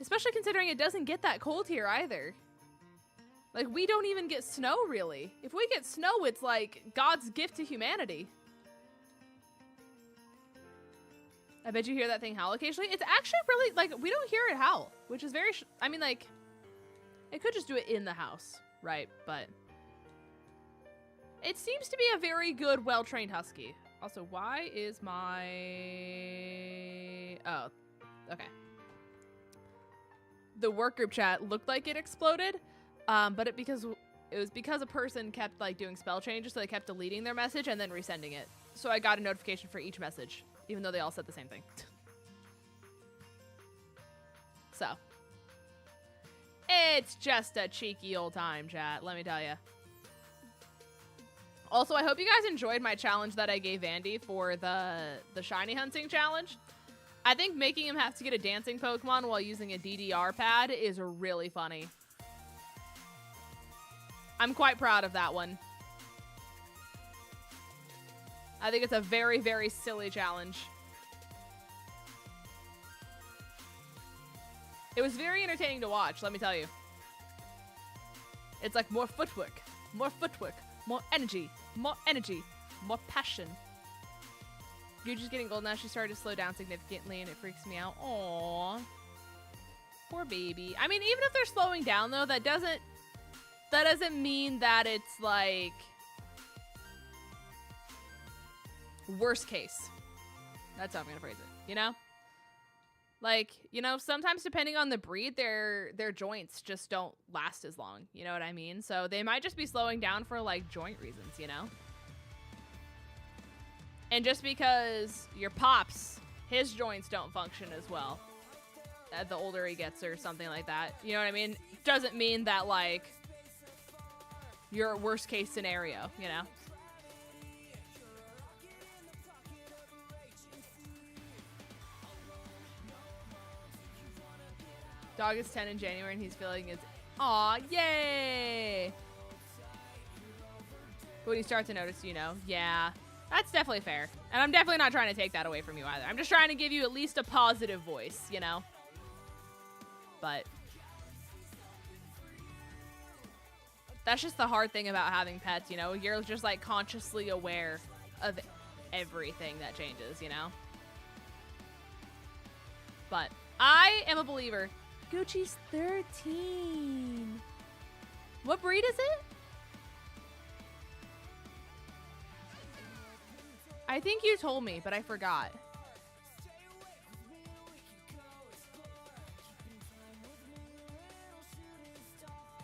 S1: Especially considering it doesn't get that cold here either. Like, we don't even get snow, really. If we get snow, it's like God's gift to humanity. I bet you hear that thing howl occasionally. It's actually really, like, we don't hear it howl, which is very, I mean, like, it could just do it in the house, right? But it seems to be a very good, well-trained husky. Also, why is my... Oh, okay. The work group chat looked like it exploded, but it was because a person kept like doing spell changes, so they kept deleting their message and then resending it. So I got a notification for each message, even though they all said the same thing. So, it's just a cheeky old time, chat, let me tell you. Also, I hope you guys enjoyed my challenge that I gave Andy for the shiny hunting challenge. I think making him have to get a dancing Pokemon while using a DDR pad is really funny. I'm quite proud of that one. I think it's a very, very silly challenge. It was very entertaining to watch, let me tell you. It's like more footwork, more energy, more passion. Gucci's getting old now. She started to slow down significantly, and it freaks me out. Aww. Poor baby. I mean, even if they're slowing down, though, that doesn't mean that it's, like, worst case. That's how I'm gonna phrase it, you know? Like, you know, sometimes depending on the breed, their joints just don't last as long. You know what I mean? So they might just be slowing down for, like, joint reasons, you know? And just because your pops, his joints don't function as well the older he gets or something like that, you know what I mean? Doesn't mean that, like, your worst case scenario, you know? Dog is 10 in January and he's feeling his, aw, yay! When you start to notice, you know, yeah, that's definitely fair. And I'm definitely not trying to take that away from you either. I'm just trying to give you at least a positive voice, you know? But that's just the hard thing about having pets, you know? You're just, like, consciously aware of everything that changes, you know? But I am a believer. Gucci's 13. What breed is it? I think you told me, but I forgot.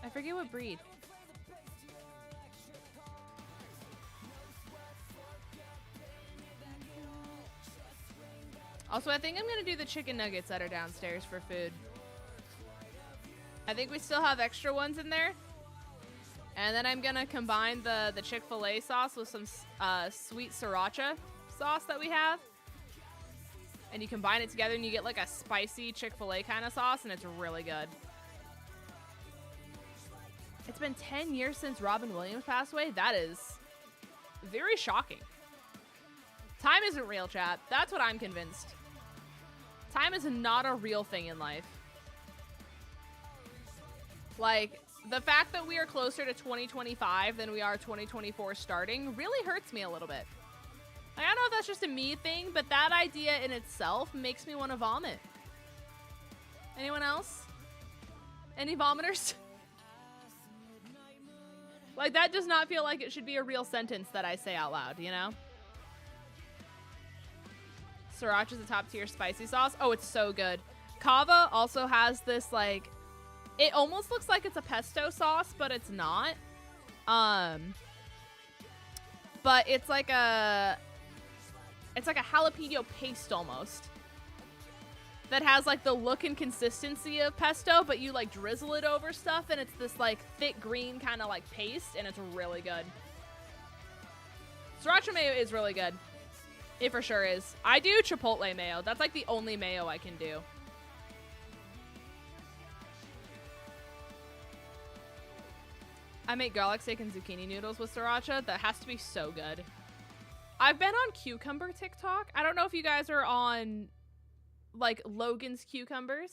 S1: I forget what breed. Also, I think I'm gonna do the chicken nuggets that are downstairs for food. I think we still have extra ones in there. And then I'm gonna combine the Chick-fil-A sauce with some sweet sriracha sauce that we have. And you combine it together and you get like a spicy Chick-fil-A kind of sauce, and it's really good. It's been 10 years since Robin Williams passed away. That is very shocking. Time isn't real, chat. That's what I'm convinced. Time is not a real thing in life. Like, the fact that we are closer to 2025 than we are 2024 starting really hurts me a little bit. Like, I don't know if that's just a me thing, but that idea in itself makes me want to vomit. Anyone else? Any vomiters? Like, that does not feel like it should be a real sentence that I say out loud, you know? Sriracha's a top tier spicy sauce. Oh, it's so good. Kava also has this, like, it almost looks like it's a pesto sauce, but it's not. But it's like a jalapeno paste almost. That has like the look and consistency of pesto, but you like drizzle it over stuff and it's this like thick green kind of like paste, and it's really good. Sriracha mayo is really good. It for sure is. I do chipotle mayo. That's like the only mayo I can do. I make garlic steak and zucchini noodles with sriracha. That has to be so good. I've been on cucumber TikTok. I don't know if you guys are on like Logan's Cucumbers,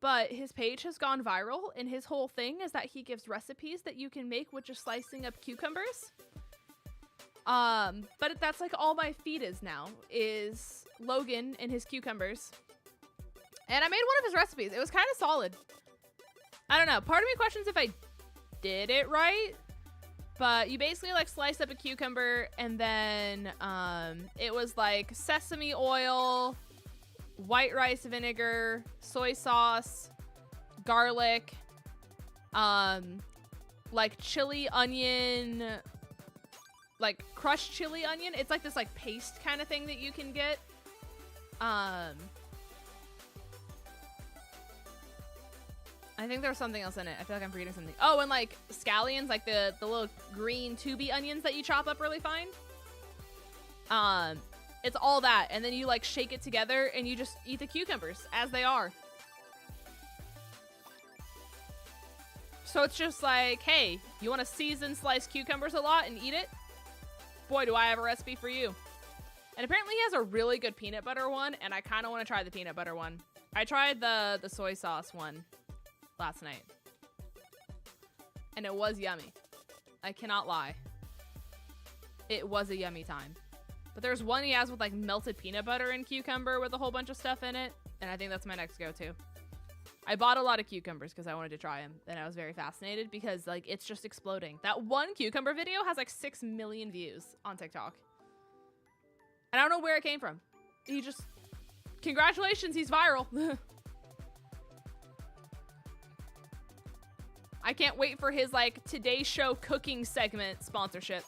S1: but his page has gone viral, and his whole thing is that he gives recipes that you can make with just slicing up cucumbers. But that's like all my feed is now, is Logan and his cucumbers. And I made one of his recipes. It was kind of solid. I don't know. Part of me questions if I did it right, but you basically like slice up a cucumber, and then it was like sesame oil, white rice vinegar, soy sauce, garlic, like chili onion, like crushed chili onion. It's like this like paste kind of thing that you can get. I think there was something else in it. I feel like I'm forgetting something. Oh, and like scallions, like the little green tubey onions that you chop up really fine. It's all that, and then you like shake it together and you just eat the cucumbers as they are. So it's just like, hey, you want to season sliced cucumbers a lot and eat it? Boy, do I have a recipe for you. And apparently he has a really good peanut butter one, and I kind of want to try the peanut butter one. I tried the soy sauce one last night. And it was yummy. I cannot lie. It was a yummy time. But there's one he has with like melted peanut butter and cucumber with a whole bunch of stuff in it. And I think that's my next go-to. I bought a lot of cucumbers because I wanted to try them. And I was very fascinated because like it's just exploding. That one cucumber video has like 6 million views on TikTok. And I don't know where it came from. He just... Congratulations, he's viral. I can't wait for his like Today Show cooking segment sponsorship.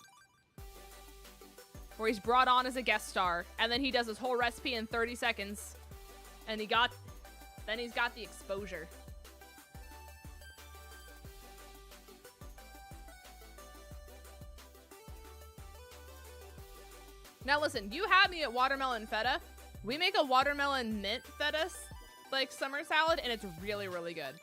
S1: Where he's brought on as a guest star. And then he does his whole recipe in 30 seconds. And he's got the exposure. Now listen, you had me at watermelon feta. We make a watermelon mint feta like summer salad and it's really, really good.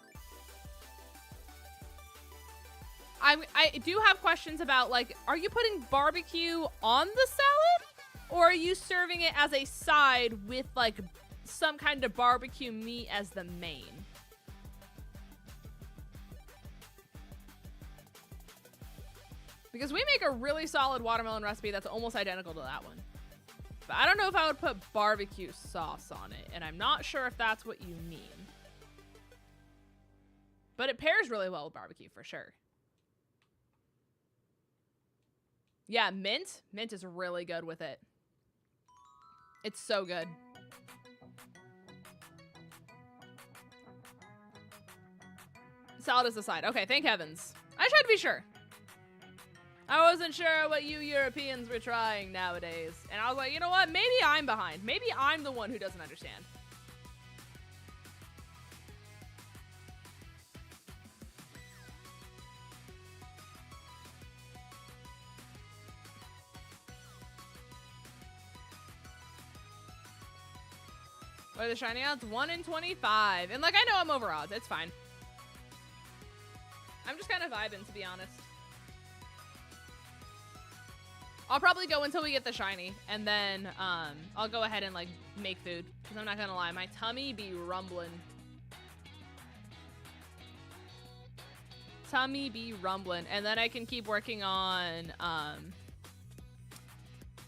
S1: I do have questions about like, are you putting barbecue on the salad? Or are you serving it as a side with like some kind of barbecue meat as the main? Because we make a really solid watermelon recipe that's almost identical to that one. But I don't know if I would put barbecue sauce on it, and I'm not sure if that's what you mean. But it pairs really well with barbecue for sure. Yeah, mint. Mint is really good with it. It's so good. Salad is the side. Okay, thank heavens. I tried to be sure. I wasn't sure what you Europeans were trying nowadays. And I was like, you know what? Maybe I'm behind. Maybe I'm the one who doesn't understand. What are the shiny odds? 1 in 25. And like, I know I'm over odds. It's fine. I'm just kind of vibing, to be honest. I'll probably go until we get the shiny, and then I'll go ahead and like make food, because I'm not gonna lie, my tummy be rumbling. Tummy be rumbling, and then I can keep working on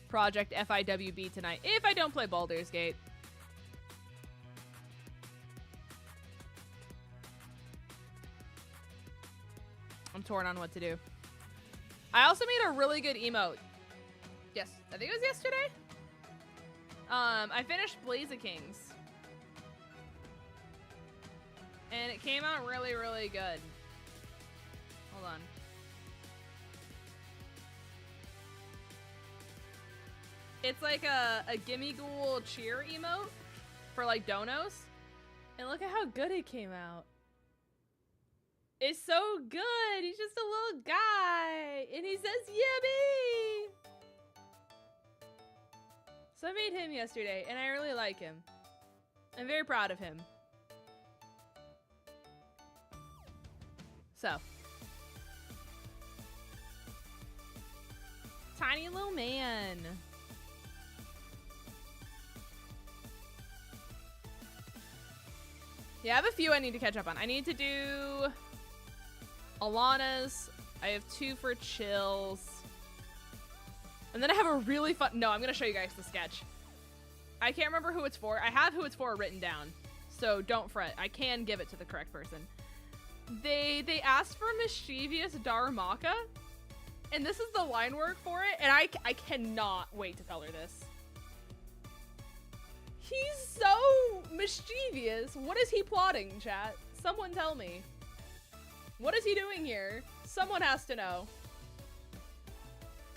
S1: Project FIWB tonight, if I don't play Baldur's Gate. I'm torn on what to do. I also made a really good emote. Yes, I think it was yesterday. I finished 𝗔𝗔𝗔𝗊𝚘𝗔. And it came out really, really good. Hold on. It's like a gimme ghoul cheer emote for like donos. And look at how good it came out. It's so good. He's just a little guy. And he says, yummy. So I made him yesterday, and I really like him. I'm very proud of him. So. Tiny little man. Yeah, I have a few I need to catch up on. I need to do Alana's. I have 2 for Chills. And then I have a really fun... No, I'm going to show you guys the sketch. I can't remember who it's for. I have who it's for written down. So don't fret. I can give it to the correct person. They asked for mischievous 𝗔𝗎𝗒𝗄. And this is the line work for it. And I cannot wait to color this. He's so mischievous. What is he plotting, chat? Someone tell me. What is he doing here? Someone has to know.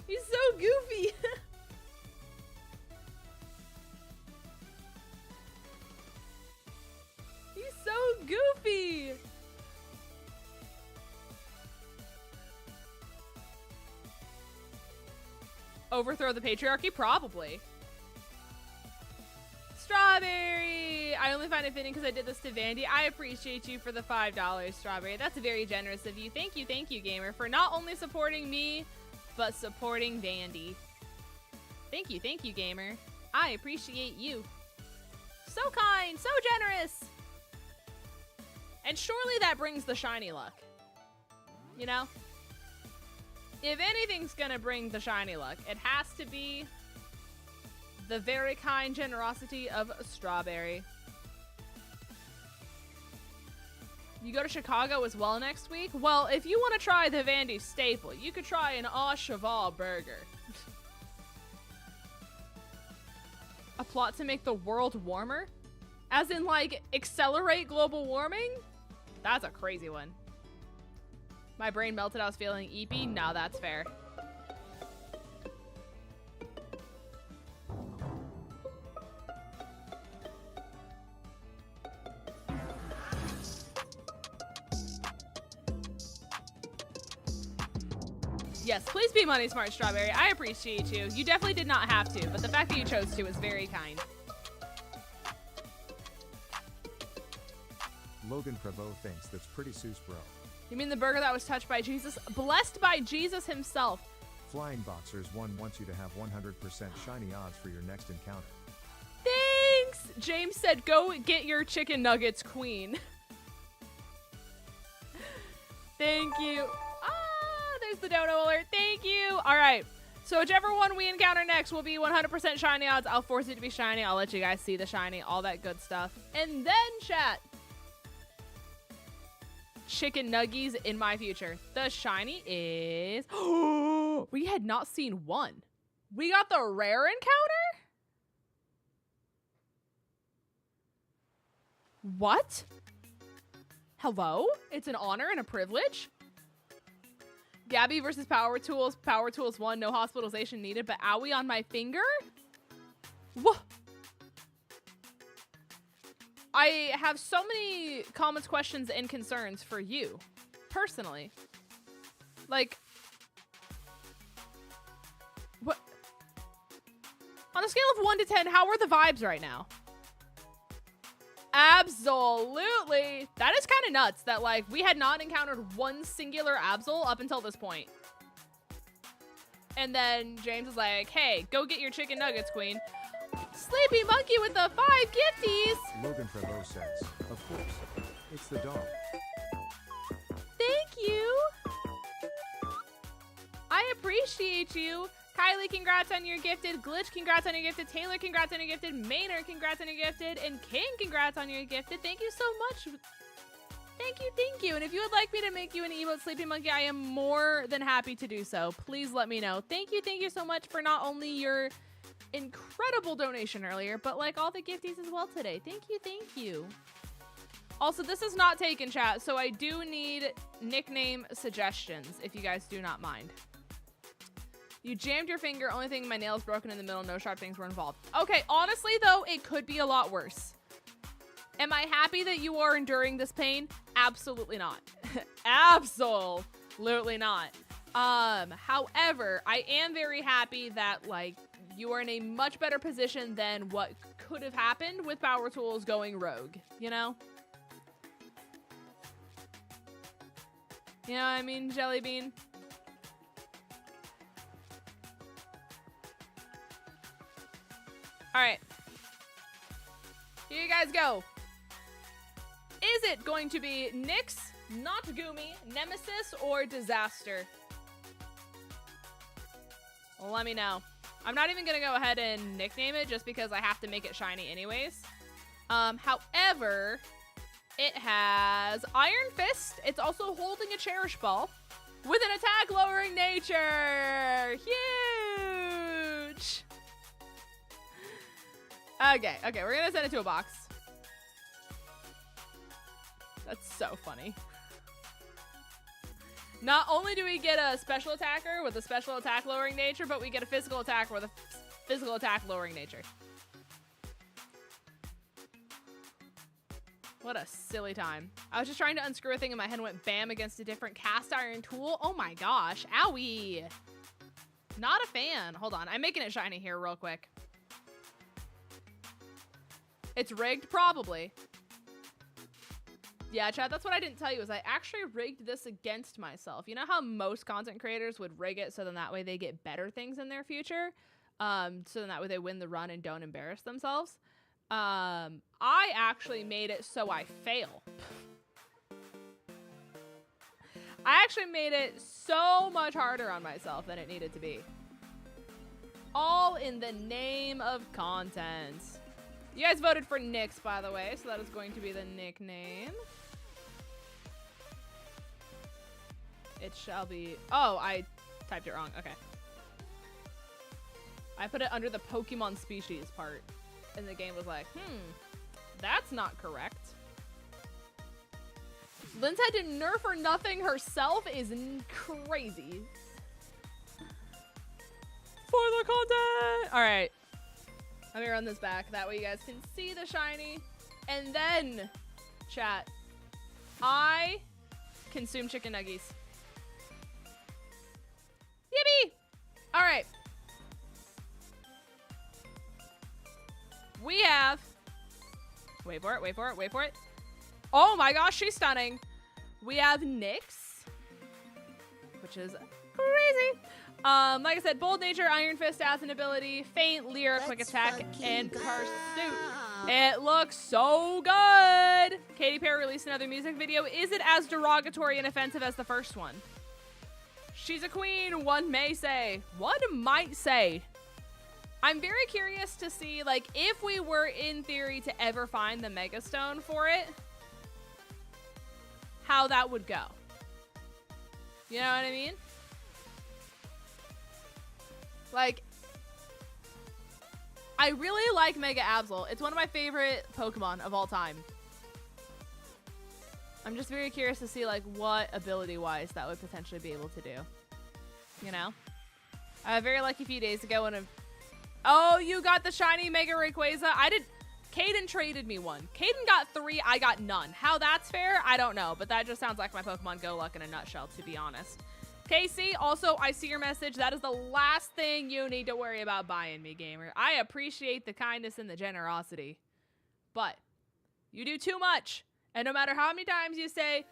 S1: He's so goofy. He's so goofy. Overthrow the patriarchy? Probably. Strawberry! I only find it fitting because I did this to Vandy. I appreciate you for the $5, Strawberry. That's very generous of you. Thank you, gamer, for not only supporting me, but supporting Vandy. Thank you, gamer. I appreciate you. So kind, so generous. And surely that brings the shiny luck. you know? If anything's gonna bring the shiny luck, it has to be the very kind generosity of Strawberry. You go to Chicago as well next week? Well, if you want to try the Vandy staple, you could try an 𝗚𝗏𝚘 burger. A plot to make the world warmer? As in, like, accelerate global warming? That's a crazy one. My brain melted. I was feeling eepy. No, that's fair. Yes, please be money smart, Strawberry. I appreciate you. You definitely did not have to, but the fact that you chose to is very kind.
S4: Logan Prevost thinks that's pretty sus, bro.
S1: You mean the burger that was touched by Jesus? Blessed by Jesus himself.
S4: Flying Boxers 1 wants you to have 100% shiny odds for your next encounter.
S1: Thanks! James said, go get your chicken nuggets, queen. Thank you. Ah, there's the dono alert. Thank you. All right. So whichever one we encounter next will be 100% shiny odds. I'll force it to be shiny. I'll let you guys see the shiny, all that good stuff. And then, chat. Chicken nuggies in my future. The shiny is... we had not seen one. We got the rare encounter? What? Hello? It's an honor and a privilege? Gabby versus Power Tools. Power Tools 1, no hospitalization needed, but owie on my finger? What? I have so many comments, questions, and concerns for you, personally. Like, what? On a scale of 1 to 10, how are the vibes right now? Absolutely. That is kind of nuts that, like, we had not encountered one singular Absol up until this point. And then James is like, hey, go get your chicken nuggets, queen. Sleepy Monkey with the 5 gifties.
S4: Logan Prevost says, of course, it's the dog.
S1: Thank you. I appreciate you. Kylie, congrats on your gifted. Glitch, congrats on your gifted. Taylor, congrats on your gifted. Maynard, congrats on your gifted. And King, congrats on your gifted. Thank you so much. Thank you, thank you. And if you would like me to make you an emote, Sleepy Monkey, I am more than happy to do so. Please let me know. Thank you so much for not only your incredible donation earlier, but like all the gifties as well today. Thank you. Also, this is not taken, chat, so I do need nickname suggestions if you guys do not mind. You jammed your finger, only thing, my nail's broken in the middle, no sharp things were involved. Okay, honestly though, it could be a lot worse. Am I happy that you are enduring this pain? Absolutely not. Absolutely not. However, I am very happy that, like, you are in a much better position than what could have happened with Power Tools going rogue, you know? You know what I mean, Jelly Bean? All right. Here you guys go. Is it going to be Nyx, Not Goomy, Nemesis, or Disaster? Let me know. I'm not even gonna go ahead and nickname it just because I have to make it shiny anyways. However, it has Iron Fist. It's also holding a Cherish Ball with an attack lowering nature. Huge. Okay, we're gonna send it to a box. That's so funny. Not only do we get a special attacker with a special attack lowering nature, but we get a physical attacker with a physical attack lowering nature. What a silly time. I was just trying to unscrew a thing and my head went bam against a different cast iron tool. Oh my gosh. Owie. Not a fan. Hold on. I'm making it shiny here real quick. It's rigged? Probably. Yeah, Chad, that's what I didn't tell you is I actually rigged this against myself. You know how most content creators would rig it so then that way they get better things in their future? So then that way they win the run and don't embarrass themselves? I actually made it so I fail. I actually made it so much harder on myself than it needed to be. All in the name of content. You guys voted for Nyx, by the way, so that is going to be the nickname. It shall be... Oh, I typed it wrong. Okay. I put it under the Pokemon species part, and the game was like, that's not correct. Lynn's had to nerf or nothing herself is crazy. For the content! Alright. Let me run this back. That way you guys can see the shiny. And then, chat, I consume chicken nuggies. Yippee! Alright. We have... Wait for it, wait for it, wait for it. Oh my gosh, she's stunning. We have Nyx, which is crazy. Like I said, Bold Nature, Iron Fist, Acid Ability, Feint, Lyra, Quick Attack, and Pursuit. It looks so good. Katy Perry released another music video. Is it as derogatory and offensive as the first one? She's a queen, one may say. One might say. I'm very curious to see, like, if we were in theory to ever find the Mega Stone for it, how that would go. You know what I mean? Like, I really like Mega Absol. It's one of my favorite Pokemon of all time. I'm just very curious to see, like, what ability-wise that would potentially be able to do. You know? Very lucky a few days ago when Oh, you got the shiny Mega Rayquaza? Caden traded me one. Caden got 3, I got none. How that's fair, I don't know. But that just sounds like my Pokemon Go Luck in a nutshell, to be honest. Casey, also, I see your message. That is the last thing you need to worry about buying me, gamer. I appreciate the kindness and the generosity. But you do too much. And no matter how many times you say,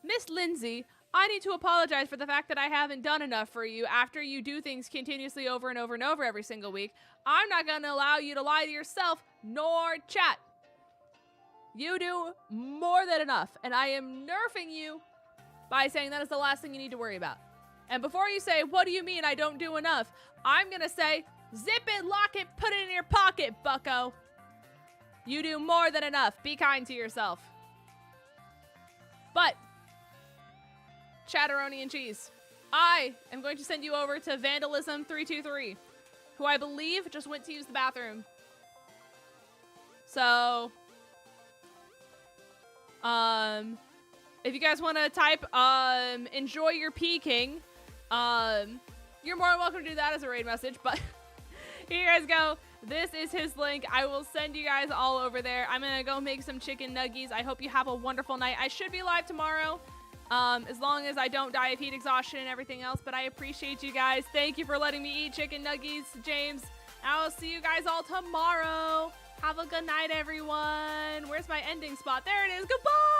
S1: Miss Lindsay, I need to apologize for the fact that I haven't done enough for you after you do things continuously over and over and over every single week, I'm not going to allow you to lie to yourself nor chat. You do more than enough, and I am nerfing you by saying that is the last thing you need to worry about. And before you say, what do you mean I don't do enough? I'm going to say, zip it, lock it, put it in your pocket, bucko. You do more than enough. Be kind to yourself. But Chatteroni and Cheese, I am going to send you over to 𝗏𝗚𝗏𝚘𝚘 who I believe just went to use the bathroom. So, if you guys want to type, enjoy your peeking, you're more than welcome to do that as a raid message, but here you guys go. This is his link. I will send you guys all over there. I'm going to go make some chicken nuggies. I hope you have a wonderful night. I should be live tomorrow. As long as I don't die of heat exhaustion and everything else, but I appreciate you guys. Thank you for letting me eat chicken nuggies, James. I will see you guys all tomorrow. Have a good night, everyone. Where's my ending spot? There it is. Goodbye.